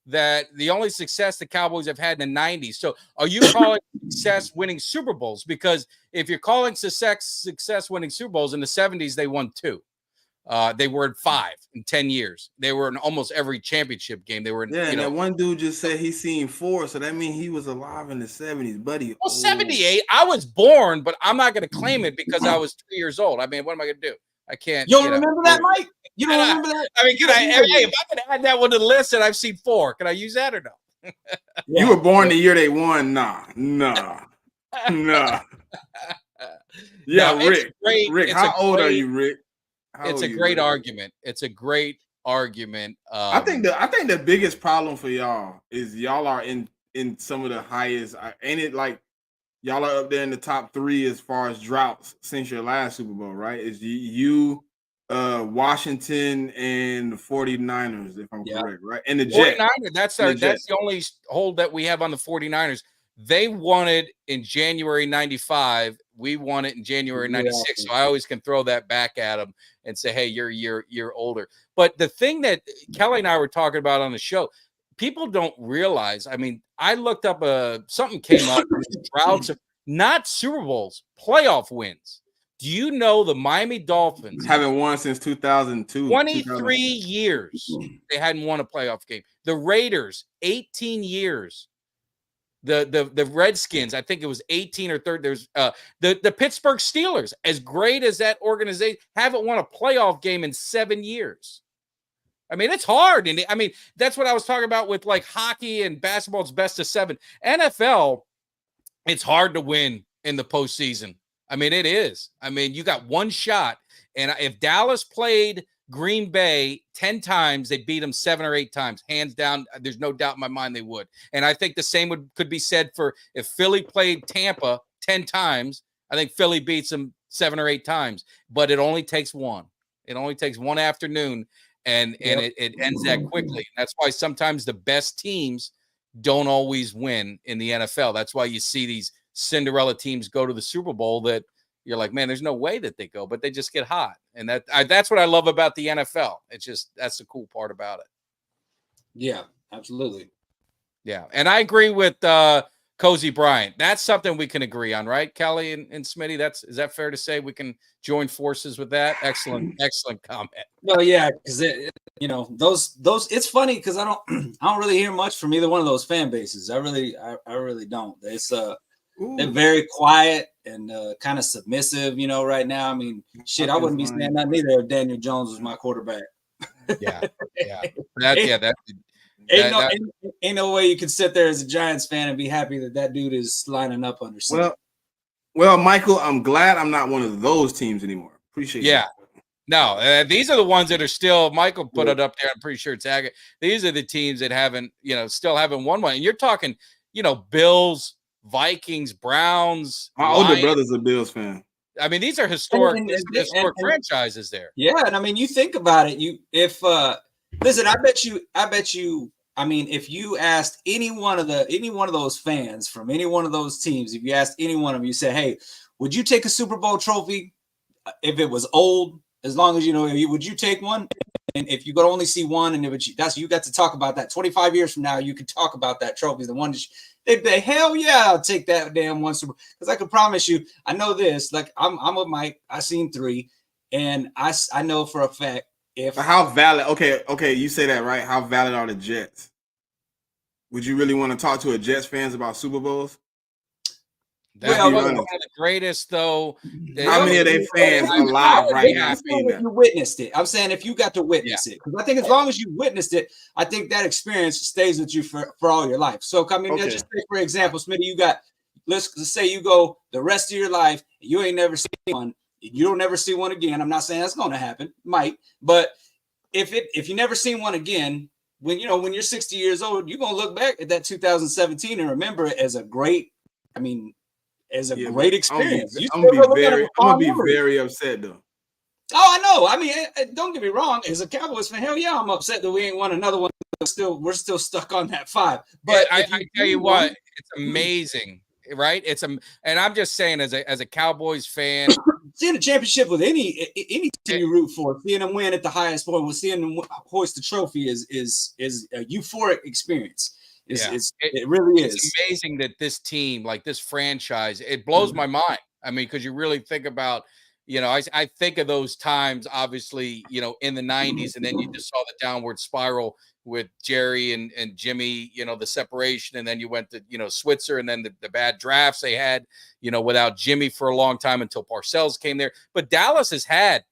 that the only success the Cowboys have had in the 90s. So are you calling success winning Super Bowls? Because if you're calling success winning Super Bowls, in the 70s, they won 2. They were in 5 in 10 years. They were in almost every championship game. They were in, and that one dude just said he's seen 4, so that means he was alive in the 70s, buddy. Well, 78. I was born, but I'm not going to claim it because I was 2 years old. I mean, what am I going to do? I can't. You don't remember that, Mike? You don't remember that? I mean, if I can add that one to the list and I've seen 4, can I use that or no? You were born the year they won. Nah. Yeah, No, Rick, how old are you, Rick? It's a great argument. It's a great argument. I think the biggest problem for y'all is y'all are in some of the highest. Ain't it like y'all are up there in the top 3 as far as droughts since your last Super Bowl, right? It's you, Washington, and the 49ers, if I'm correct, right? And the Jets. 49ers, that's the only hold that we have on the 49ers. They won it in January 95. We won it in January 96. So I always can throw that back at them and say, hey, you're older. But the thing that Kelly and I were talking about on the show, people don't realize, I mean, I looked up something came up, droughts of not Super Bowls, playoff wins. Do you know the Miami Dolphins haven't won since 2002? 23 years they hadn't won a playoff game. The Raiders, 18 years. The Redskins, I think it was 18 or 30. There's the Pittsburgh Steelers, as great as that organization, haven't won a playoff game in 7 years. I mean, it's hard. And I mean, that's what I was talking about with like hockey and basketball. It's best of 7. NFL, it's hard to win in the postseason. I mean, it is. I mean, you got one shot. And if Dallas played Green Bay 10 times, they beat them 7 or 8 times. Hands down, there's no doubt in my mind they would. And I think the same could be said for if Philly played Tampa 10 times, I think Philly beats them 7 or 8 times. But it only takes one. It only takes one afternoon, and it ends that quickly. That's why sometimes the best teams don't always win in the NFL. That's why you see these Cinderella teams go to the Super Bowl that you're like, man, there's no way that they go, but they just get hot. And that's what I love about the NFL. It's just, that's the cool part about it. Yeah, absolutely. Yeah. And I agree with Cozy Bryant. That's something we can agree on, right? Kelly and Smitty, is that fair to say? We can join forces with that? Excellent comment. No, yeah, because those it's funny because I don't really hear much from either one of those fan bases. I really don't. It's they're very quiet and kind of submissive, right now. I mean, shit, I wouldn't be saying nothing either if Daniel Jones was my quarterback. Yeah. Ain't no way you can sit there as a Giants fan and be happy that dude is lining up under center. Well, Michael, I'm glad I'm not one of those teams anymore. Appreciate Yeah. that. No, these are the ones that are still. Michael put it up there. I'm pretty sure it's accurate. These are the teams that still haven't won one. And you're talking, Bills, Vikings, Browns. My older brother's a Bills fan. I mean, these are historic franchises there. Yeah, and I mean, you think about it. Listen, I bet you. I mean, if you asked any one of those fans from any one of those teams, if you asked any one of them, you said, "Hey, would you take a Super Bowl trophy if it was old? As long as would you take one? And if you could only see one, and you got to talk about that 25 years from now, you could talk about that trophy. The one they'd be, hell yeah, I'll take that damn one Super Bowl. Because I can promise you, I know this. Like I'm with Mike. I seen 3, and I know for a fact. How valid? Okay, you say that, right? How valid are the Jets? Would you really want to talk to a Jets fans about Super Bowls? That's one of the greatest, though. How many of their fans are alive right now? You witnessed it. I'm saying if you got to witness it, because I think as long as you witnessed it, I think that experience stays with you for all your life. So, I mean, just say, for example, Smitty, let's say you go the rest of your life, you ain't never seen one. You don't never see one again. I'm not saying that's going to happen, might, but if you never seen one again, when you're 60 years old, you're going to look back at that 2017 and remember it as a great, great experience. I'm gonna be very upset though. Oh, I know. I mean, don't get me wrong. As a Cowboys fan, hell yeah, I'm upset that we ain't won another one. We're still stuck on that 5. But I tell you what, it's amazing, right? And I'm just saying, as a Cowboys fan, seeing a championship with any team you root for, seeing them win at the highest point, seeing them hoist the trophy is a euphoric experience. It really is. It's amazing that this team, like this franchise, it blows my mind. I mean, because you really think about, I think of those times, obviously, in the 90s, and then you just saw the downward spiral with Jerry and Jimmy, the separation, and then you went to, Switzer, and then the bad drafts they had, without Jimmy for a long time until Parcells came there. But Dallas has had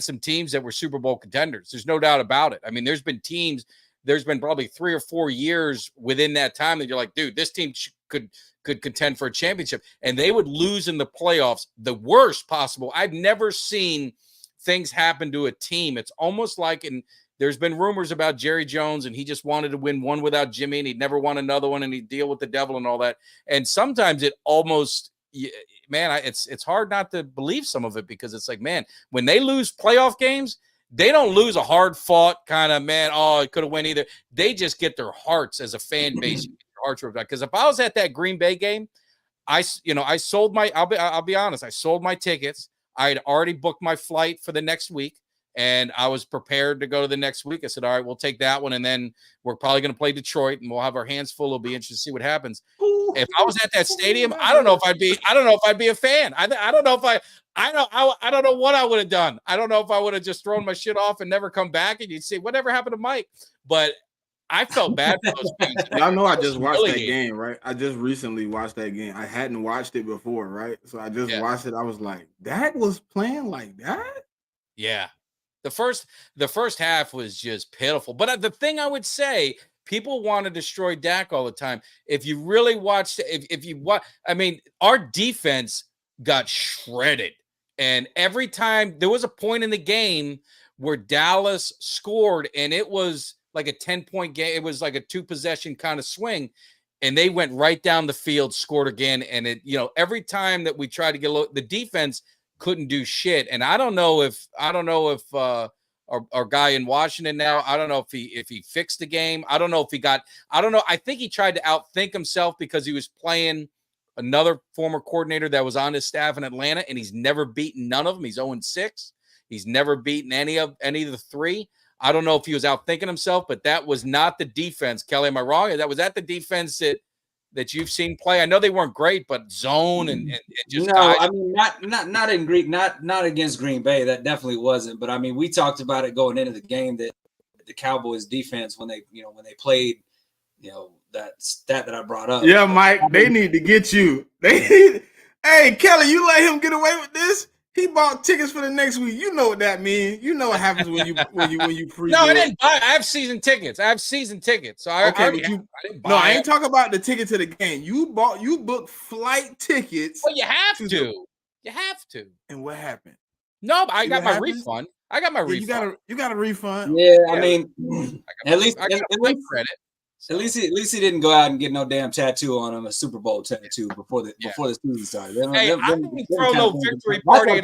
some teams that were Super Bowl contenders. There's no doubt about it. I mean, there's been probably 3 or 4 years within that time that you're like, dude, this team could contend for a championship, and they would lose in the playoffs the worst possible. I've never seen things happen to a team. It's almost like there's been rumors about Jerry Jones, and he just wanted to win one without Jimmy, and he'd never won another one, and he'd deal with the devil and all that. And sometimes it almost, man, it's hard not to believe some of it, because it's like, man, when they lose playoff games, they don't lose a hard-fought kind of, man, it could have went either. They just get their hearts as a fan base. Because if I was at that Green Bay game, I sold I'll be honest, I sold my tickets. I had already booked my flight for the next week, and I was prepared to go to the next week. I said, all right, we'll take that one, and then we're probably going to play Detroit, and we'll have our hands full. It'll be interesting to see what happens. If I was at that stadium, I don't know if I'd be a fan. I don't know what I would have done. I don't know if I would have just thrown my shit off and never come back, and you'd say, whatever happened to Mike? But I felt bad for those fans. Y'all know I just watched that game, right? I just recently watched that game. I hadn't watched it before, right? So I just watched it. I was like, that was playing like that? Yeah. The first half was just pitiful. But the thing I would say, people want to destroy Dak all the time. If you really watched, if you watch, I mean, our defense got shredded. And every time there was a point in the game where Dallas scored, and it was like a 10-point game. It was like a 2-possession kind of swing. And they went right down the field, scored again. And it, every time that we tried to get the defense couldn't do shit. And I don't know if our guy in Washington now, I don't know if he fixed the game. I don't know. I think he tried to outthink himself because he was playing another former coordinator that was on his staff in Atlanta, and he's never beaten none of them. He's 0-6. He's never beaten any of the three. I don't know if he was outthinking himself, but that was not the defense. Kelly, am I wrong? That was the defense that you've seen play. I know they weren't great, but zone and just no. guys. I mean, not in Green, not against Green Bay. That definitely wasn't. But I mean, we talked about it going into the game that the Cowboys defense when they played, that stat that I brought up. Yeah, Mike, they need to get you. Hey, Kelly, you let him get away with this? He bought tickets for the next week. You know what that means. You know what happens when you pre. No, I didn't buy. I have season tickets. So I didn't buy. No, I ain't talking about the ticket to the game. You booked flight tickets. Well, you have to. You have to. And what happened? No, I got my refund. I got my refund. You got a refund. Yeah, I mean, at least credit. At least he didn't go out and get no damn tattoo on him, a Super Bowl tattoo before the season started. I didn't throw no victory party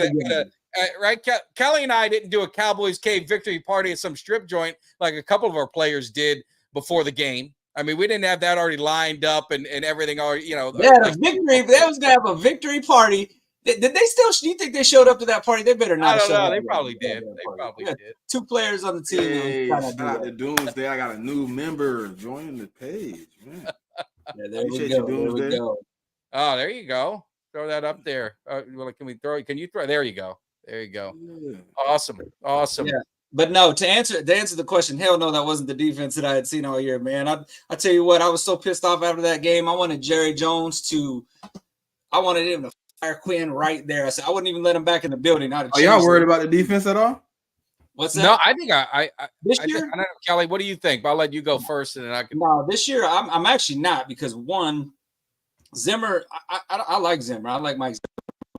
right? Kelly and I didn't do a Cowboys Cave victory party at some strip joint like a couple of our players did before the game. I mean, we didn't have that already lined up and everything already, Yeah, the victory. They was gonna have a victory party. Did they still? Do you think they showed up to that party? They better not. I don't know. They probably did. Did. 2 players on the team. Hey, shout out to Doomsday. I got a new member joining the page. Man. Yeah, there we go. Oh, there you go. Throw that up there. Well, can we throw it? Can you throw? There you go. There you go. Yeah. Awesome. Yeah. But no, to answer the question, hell no, that wasn't the defense that I had seen all year, man. I tell you what, I was so pissed off after that game. I wanted Jerry Jones I wanted him to fire Quinn right there. I said I wouldn't even let him back in the building. Are y'all worried about the defense at all? What's that? No, I think this year. I don't know, Kelly. What do you think? I'll let you go first, and then I can. No, this year I'm actually not, because one, Zimmer. I like Zimmer. I like Mike Zimmer.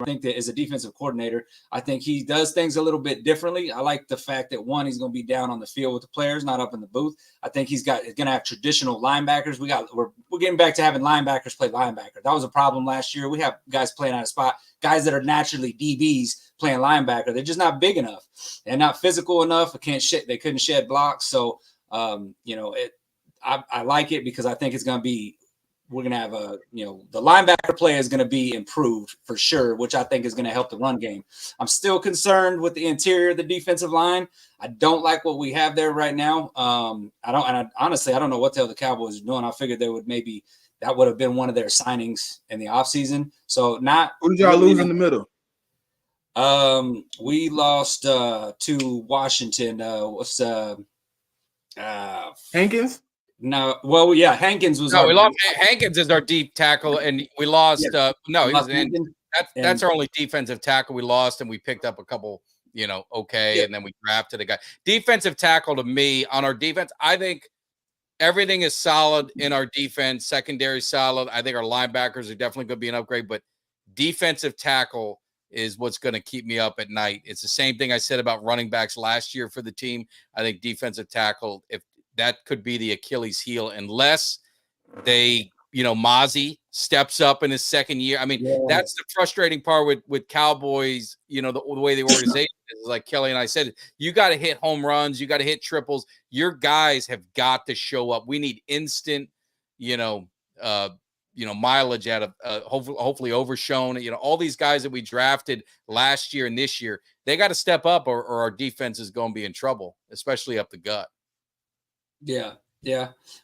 I think that as a defensive coordinator, I think he does things a little bit differently. I like the fact that one, he's going to be down on the field with the players, not up in the booth. I think he's going to have traditional linebackers. We're getting back to having linebackers play linebacker. That was a problem last year. We have guys playing out of spot, guys that are naturally DBs playing linebacker. They're just not big enough and not physical enough. They couldn't shed blocks. So, I like it because I think it's going to be. We're going to have the linebacker play is going to be improved for sure, which I think is going to help the run game. I'm still concerned with the interior of the defensive line. I don't like what we have there right now. Honestly, I don't know what the hell the Cowboys are doing. I figured that would have been one of their signings in the offseason. So who did y'all lose in the middle? We lost to Washington. Hankins? No, well, yeah, Hankins was. No, we lost. Hankins is our deep tackle, and we lost. Yeah. That's our only defensive tackle we lost, and we picked up a couple. And then we drafted a guy. Defensive tackle to me on our defense, I think everything is solid in our defense. Secondary solid. I think our linebackers are definitely going to be an upgrade, but defensive tackle is what's going to keep me up at night. It's the same thing I said about running backs last year for the team. I think defensive tackle, if that could be the Achilles heel, unless they, Mozzie steps up in his second year. I mean, That's the frustrating part with Cowboys, the way the organization is. Like Kelly and I said, you got to hit home runs. You got to hit triples. Your guys have got to show up. We need instant, mileage out of hopefully Overshown. All these guys that we drafted last year and this year, they got to step up or our defense is going to be in trouble, especially up the gut. Yeah.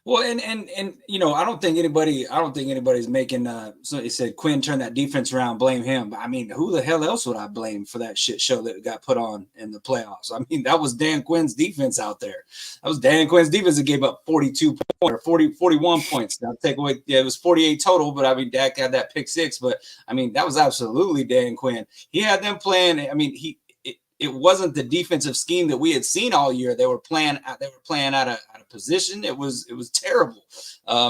Well, and I don't think anybody's making so he said Quinn turned that defense around, blame him. But I mean, who the hell else would I blame for that shit show that got put on in the playoffs? I mean, that was Dan Quinn's defense out there. That was Dan Quinn's defense that gave up 42 points or 41 points. Now take away, it was 48 total, but I mean, Dak had that pick 6, but I mean, that was absolutely Dan Quinn. He had them playing. I mean, it wasn't the defensive scheme that we had seen all year. They were playing out of position. It was terrible.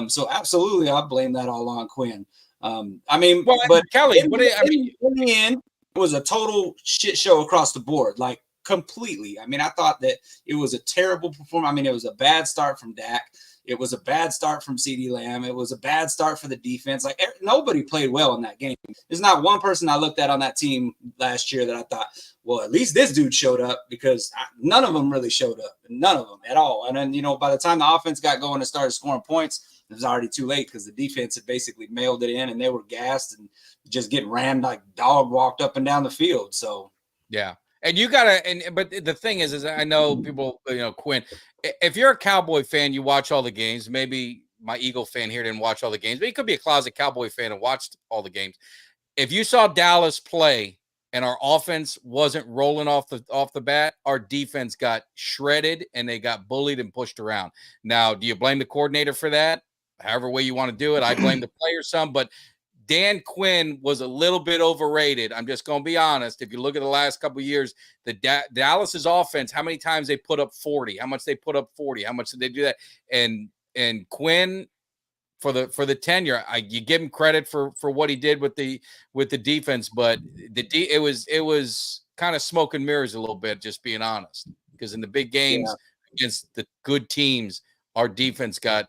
So absolutely, I blame that all on Quinn. I mean, Well, but Kelly, in, what do you, I in- mean, in the end, it was a total shit show across the board, like completely. I mean, I thought that it was a terrible performance. I mean, it was a bad start from Dak. It was a bad start from CeeDee Lamb. It was a bad start for the defense. Like nobody played well in that game. There's not one person I looked at on that team last year that I thought, well, at least this dude showed up, because none of them really showed up. None of them at all. And then, you know, by the time the offense got going and started scoring points, it was already too late because the defense had basically mailed it in and they were gassed and just getting rammed like dog walked up and down the field. So, yeah. And you gotta, but the thing is I know people, you know, Quinn, if you're a Cowboy fan, you watch all the games. Maybe my Eagle fan here didn't watch all the games, but he could be a closet Cowboy fan and watched all the games. If you saw Dallas play and our offense wasn't rolling off the bat, our defense got shredded and they got bullied and pushed around. Now, do you blame the coordinator for that? However way you want to do it. I blame the players some, but Dan Quinn was a little bit overrated. I'm just going to be honest. If you look at the last couple of years, the Dallas's offense, how many times they put up 40, how much they put up 40, how much did they do that? And Quinn, for the tenure, you give him credit for what he did with the defense, but it was kind of smoke and mirrors a little bit, just being honest. Because in the big games against the good teams, our defense got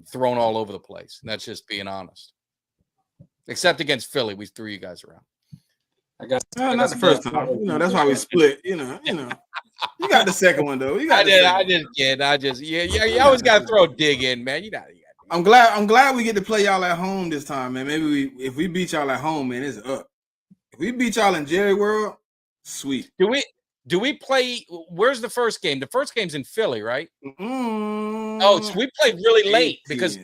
thrown all over the place. And that's just being honest. Except against Philly, we threw you guys around. Not the first time. You know, that's why we split. You know. You got the second one though. You got You always got to throw a dig in, man. I'm glad we get to play y'all at home this time, man. Maybe if we beat y'all at home, man, it's up. If we beat y'all in Jerry World, sweet. Do we play? Where's the first game? The first game's in Philly, right? Oh, so we played really late because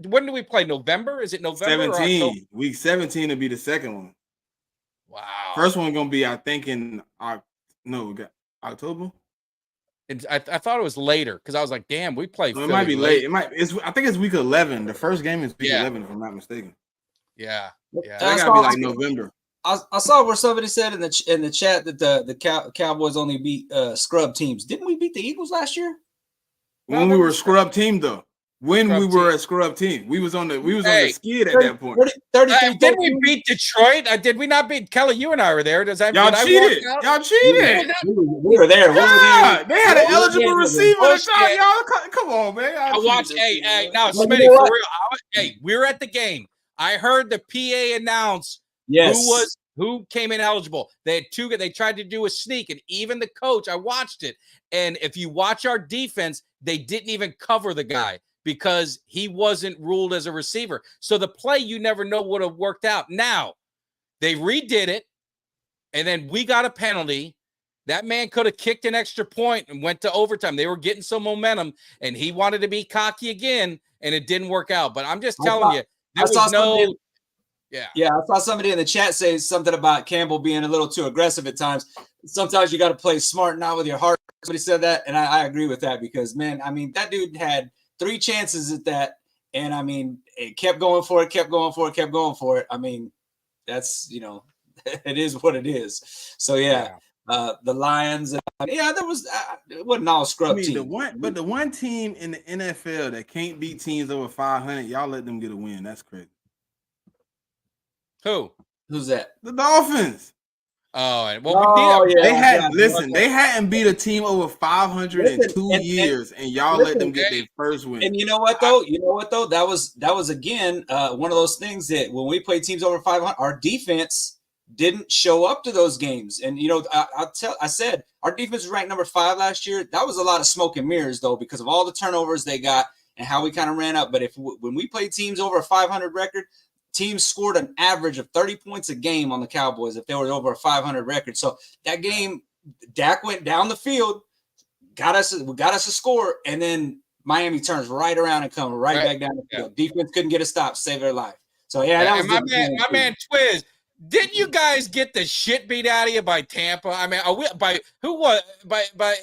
when do we play? November? Is it November? 17. Week 17 will be the second one. Wow. First one gonna be, I think, in October. I thought it was later because I was like, damn, we play. No, it might be late. I think it's week 11. The first game is week 11, if I'm not mistaken. Yeah. That gotta be like November. I saw where somebody said in the chat that the Cowboys only beat scrub teams. Didn't we beat the Eagles last year? When we were a scrub team, though. When we were a scrub team, we was on the skid at that point. 33. Did we beat Detroit? Did we not beat Kelly? You and I were there. Does that y'all cheated? Y'all cheated. We were there. Yeah, they had an eligible receiver. Y'all, come on, man. I watched. Hey, now Smitty, for real. Hey, we were at the game. I heard the PA announce who came in eligible. They had two. They tried to do a sneak, and even the coach. I watched it, and if you watch our defense, they didn't even cover the guy because he wasn't ruled as a receiver. So the play, you never know would have worked out. Now, they redid it, and then we got a penalty. That man could have kicked an extra point and went to overtime. They were getting some momentum, and he wanted to be cocky again, and it didn't work out. But I'm just telling you, there was no... Yeah, I saw somebody in the chat say something about Campbell being a little too aggressive at times. Sometimes you got to play smart, not with your heart. Somebody said that, and I agree with that because, man, I mean, that dude had 3 chances at that, and I mean, it kept going for it. I mean, that's, it is what it is. So the Lions, there was it wasn't all scrub team. The one team in the NFL that can't beat teams over 500, y'all let them get a win. That's crazy. Who's that? The Dolphins. Oh, well, we did. They hadn't beat a team over 500 in 2 years, and y'all let them get their first win. And you know what though? That was again one of those things that when we play teams over 500, our defense didn't show up to those games. And I said our defense was ranked number 5 last year. That was a lot of smoke and mirrors though, because of all the turnovers they got and how we kind of ran up. But when we play teams over a 500 record, teams scored an average of 30 points a game on the Cowboys if they were over a 500 record. So that game, Dak went down the field, got us a score, and then Miami turns right around and comes right back down the field. Defense couldn't get a stop, save their life. So that was my man Twiz. Didn't you guys get the shit beat out of you by Tampa? I mean,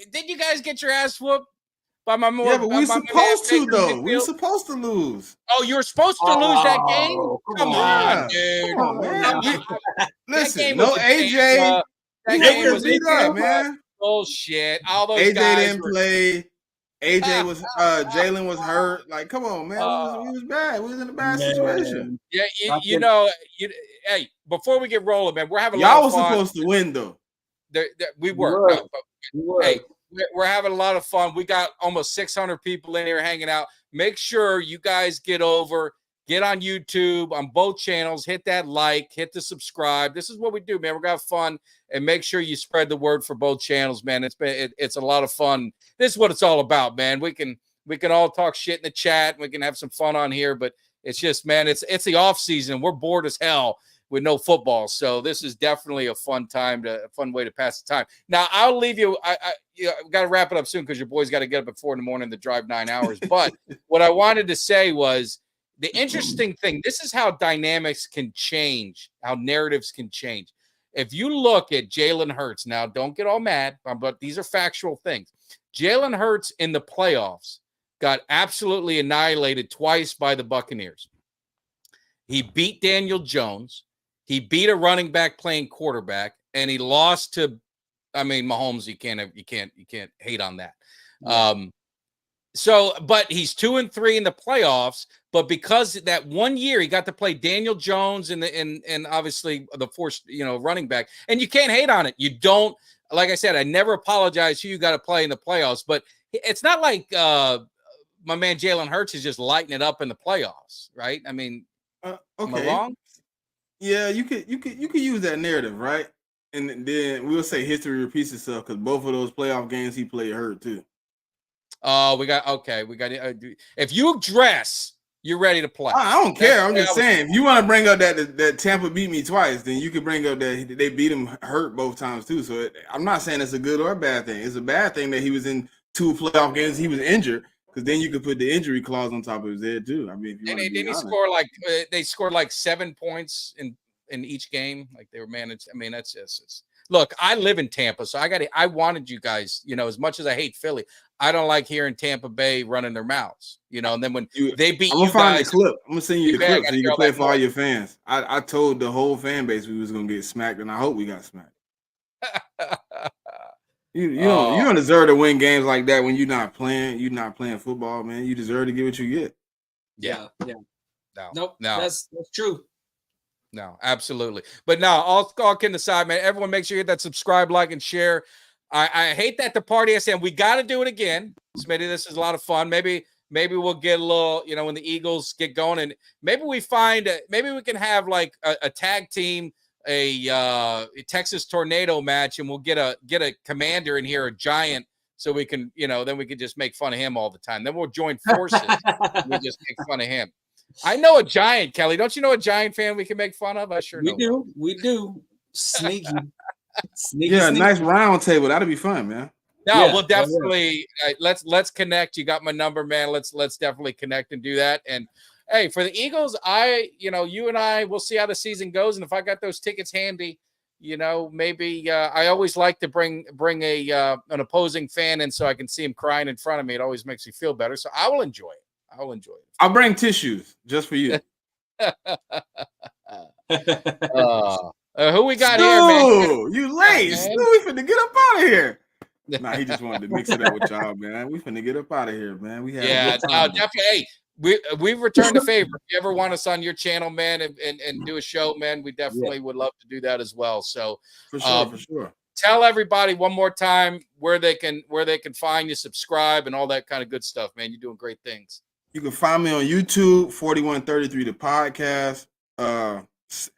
didn't you guys get your ass whooped? But we're supposed to, though. We're supposed to lose. Oh, you were supposed to lose that game? Come on, dude. Come on, man. Listen, no AJ. That game was beat up, man. Bullshit. All those AJ guys didn't play. AJ was Jalen was hurt. Like, come on, man. We was bad. We was in a bad situation. Yeah, I you think- know, hey, before we get rolling, man, we're having a Y'all lot was of fun. supposed to win though. We were. were. No, but You were. hey, we're having a lot of fun. We got almost 600 people in here hanging out. Make sure you guys get on YouTube on both channels, hit that like, hit the subscribe. This is what we do, man. We're gonna have fun, and make sure you spread the word for both channels, man. It's a lot of fun. This is what it's all about, man. We can all talk shit in the chat. We can have some fun on here, but it's just, man, it's the off season. We're bored as hell with no football, so this is definitely a fun way to pass the time. Now I'll leave you. I got to wrap it up soon because your boy's got to get up at 4 a.m. to drive 9 hours. But what I wanted to say was the interesting thing. This is how dynamics can change, how narratives can change. If you look at Jalen Hurts, now don't get all mad, but these are factual things. Jalen Hurts in the playoffs got absolutely annihilated twice by the Buccaneers. He beat Daniel Jones. He beat a running back playing quarterback, and he lost to, Mahomes. You can't hate on that. But he's 2-3 in the playoffs. But because that 1 year he got to play Daniel Jones and obviously the force, running back, and you can't hate on it. You don't, like I said, I never apologize who you got to play in the playoffs, but it's not like my man Jalen Hurts is just lighting it up in the playoffs, right? I mean, am I wrong? Yeah, you could use that narrative, right? And then we'll say history repeats itself because both of those playoff games he played hurt too. Oh, we got if you dress, you're ready to play. I don't care. I'm just saying, if you want to bring up that Tampa beat me twice, then you could bring up that they beat him hurt both times too. So I'm not saying it's a good or a bad thing. It's a bad thing that he was in 2 playoff games. He was injured. Because then you could put the injury clause on top of his head too. I mean, if you they scored like 7 points in each game. Like they were managed. I mean, that's just look. I live in Tampa, so I wanted you guys. As much as I hate Philly, I don't like hearing Tampa Bay running their mouths. And then when they beat I'm gonna find the clip. I'm gonna send you the clip so you can play for all noise. your fans. I told the whole fan base we was gonna get smacked, and I hope we got smacked. You don't deserve to win games like that when you're not playing football, man. You deserve to get what you get. Yeah. No. That's true. No, absolutely. But no, all kidding aside, man, everyone make sure you hit that subscribe, like, and share. I hate that the party is saying we got to do it again. Smitty, this is a lot of fun. Maybe we'll get a little, when the Eagles get going, and maybe we can have like a tag team, a Texas Tornado match, and we'll get a commander in here, a giant, so we can, then we can just make fun of him all the time. Then we'll join forces. We'll just make fun of him. I know a giant, Kelly. Don't you know a giant fan we can make fun of? I sure know. We do. Sneaky. Yeah, nice round table. That'll be fun, man. No, we'll definitely let's connect. You got my number, man. Let's definitely connect and do that. And hey, for the Eagles, you and I, we'll see how the season goes. And if I got those tickets handy, maybe I always like to bring an opposing fan in so I can see him crying in front of me. It always makes me feel better. So I will enjoy it. I'll bring tissues just for you. Who we got here, man? You late. Stu, we finna get up out of here. Nah, he just wanted to mix it up with y'all, man. We finna get up out of here, man. We had definitely. Hey, we've returned the favor. If you ever want us on your channel, man, and do a show, man, we definitely would love to do that as well. So for sure. Tell everybody one more time where they can find you, subscribe, and all that kind of good stuff, man. You're doing great things. You can find me on YouTube, 4133 the podcast.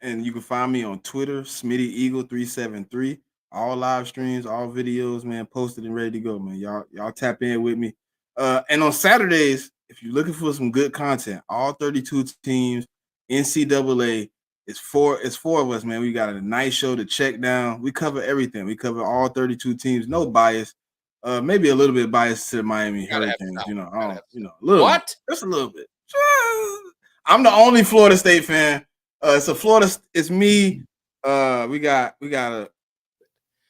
And you can find me on Twitter, SmittyEagle373. All live streams, all videos, man, posted and ready to go, man. Y'all tap in with me. And on Saturdays, if you're looking for some good content, all 32 teams, NCAA, it's four of us, man. We got a nice show to check down. We cover everything. We cover all 32 teams, no bias. Maybe a little bit biased to the Miami Hurricanes, a little. What? Just a little bit. I'm the only Florida State fan. It's me. We got to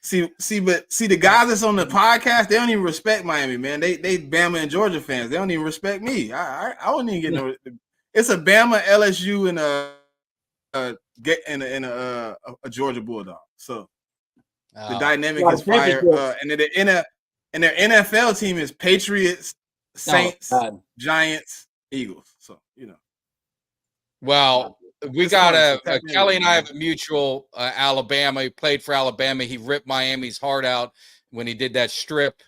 see the guys that's on the podcast, they don't even respect Miami, man. They Bama and Georgia fans. They don't even respect me. I don't even get no. It's a Bama, LSU, and a Georgia Bulldog. So the dynamic is fire. And their NFL team is Patriots, Saints, God. Giants, Eagles. So Well, we It's got fun, so tap in Kelly with and me, I man. have a mutual Alabama. He played for Alabama. He ripped Miami's heart out when he did that strip,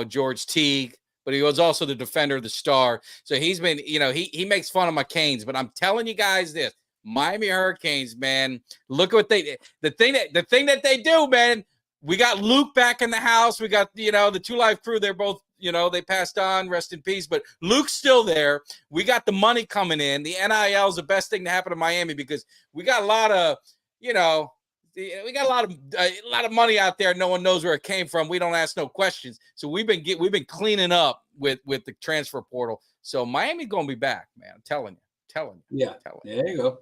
George Teague, but he was also the defender of the star. So he's been, he makes fun of my Canes, but I'm telling you guys this, Miami Hurricanes, man, look at what the thing that they do, man. We got Luke back in the house. We got, the Two Live crew. They're both, they passed on, rest in peace, but Luke's still there. We got the money coming in. The NIL is the best thing to happen to Miami because we got a lot of, we got a lot of money out there. No one knows where it came from. We don't ask no questions. So we've been cleaning up with the transfer portal. So Miami's going to be back, man. I'm telling you. Yeah. There you go.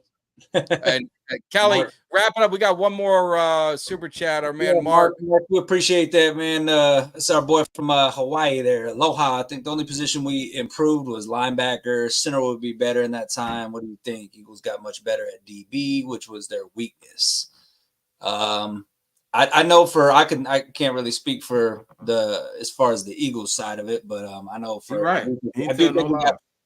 And Kelly, Mark. wrap it up. We got one more super chat. Our man Mark. We appreciate that, man. It's our boy from Hawaii there. Aloha. I think the only position we improved was linebacker. Center would be better in that time. What do you think? Eagles got much better at DB, which was their weakness. I know I can't really speak for as far as the Eagles side of it, but I know for You're right.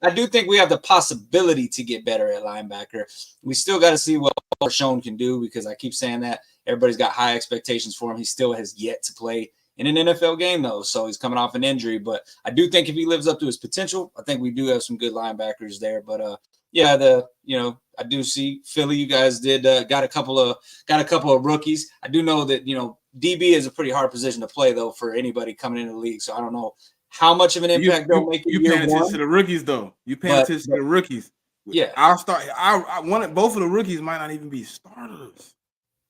I do think we have the possibility to get better at linebacker. We still got to see what Sean can do because I keep saying that everybody's got high expectations for him. He still has yet to play in an NFL game though, so he's coming off an injury. But I do think if he lives up to his potential, I think we do have some good linebackers there. But I do see Philly. You guys did got a couple of rookies. I do know that DB is a pretty hard position to play though for anybody coming into the league. So I don't know how much of an impact they'll make. You paying attention to the rookies though. You paying attention to the rookies. Yeah, I wanted both of the rookies might not even be starters.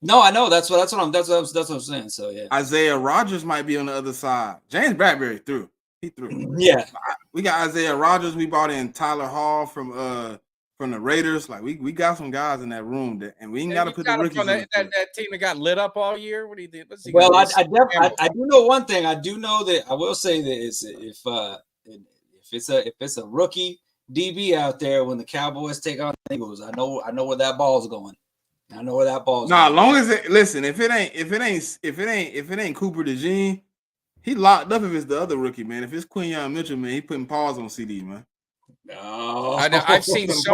No, I know that's what I'm saying. So yeah, Isaiah Rodgers might be on the other side. James Bradbury threw. He threw. Yeah, we got Isaiah Rodgers. We brought in Tyler Hall from the Raiders. Like we got some guys in that room and we ain't got to put the rookies in that team that got lit up all year. What do you think? Well, I do know one thing. I do know that I will say that is if it's a rookie DB out there when the Cowboys take on the Eagles, I know where that ball's going. I know where that ball's going. As long as if it ain't Cooper DeJean, he locked up if it's the other rookie, man. If it's Quinyon Mitchell, man, he putting paws on CD, man. No. I've seen so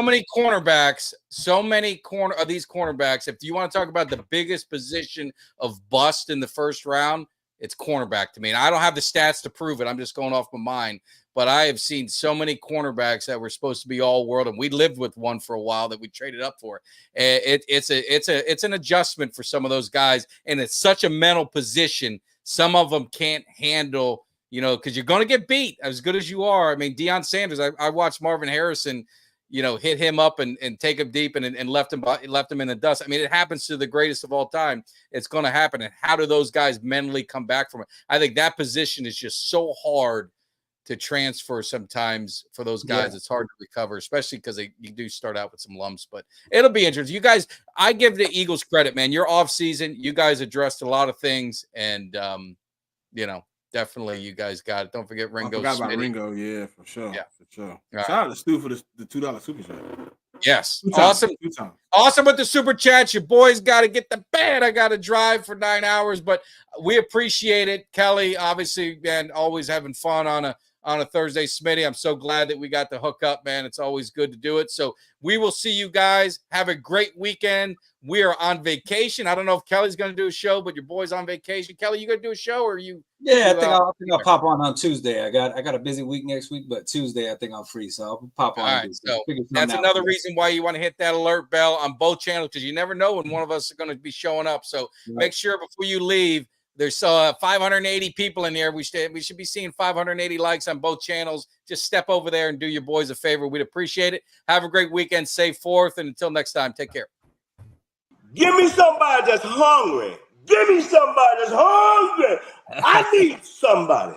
many cornerbacks, of these cornerbacks. If you want to talk about the biggest position of bust in the first round, it's cornerback to me. And I don't have the stats to prove it. I'm just going off my mind. But I have seen so many cornerbacks that were supposed to be all world, and we lived with one for a while that we traded up for. It's an adjustment for some of those guys, and it's such a mental position. Some of them can't handle, because you're going to get beat as good as you are. I mean, Deion Sanders, I watched Marvin Harrison, hit him up and take him deep and left him in the dust. I mean, it happens to the greatest of all time. It's going to happen. And how do those guys mentally come back from it? I think that position is just so hard to transfer sometimes for those guys. Yeah. It's hard to recover, especially because you do start out with some lumps, but it'll be interesting. You guys, I give the Eagles credit, man. You're off season. You guys addressed a lot of things, and definitely you guys got it. Don't forget Ringo. I forgot about Ringo, yeah, for sure. Yeah, for sure. Right. Shout out to Stu for the $2 super chat. Yes, awesome. Awesome with the super chats. Your boys got to get the bed. I got to drive for 9 hours, but we appreciate it. Kelly, obviously, man, always having fun on a Thursday. Smitty, I'm so glad that we got to hook up, man. It's always good to do it. So we will see you guys. Have a great weekend. We are on vacation. I don't know if Kelly's going to do a show, but your boy's on vacation. Kelly, you going to do a show, or are you? Yeah, I think I'll pop on Tuesday. I got a busy week next week, but Tuesday I think I'm free, so I'll pop on. All right, so that's another reason why you want to hit that alert bell on both channels, because you never know when one of us is going to be showing up. So make sure before you leave. There's 580 people in here. We should be seeing 580 likes on both channels. Just step over there and do your boys a favor. We'd appreciate it. Have a great weekend. Safe forth. And until next time, take care. Give me somebody that's hungry. Give me somebody that's hungry. I need somebody.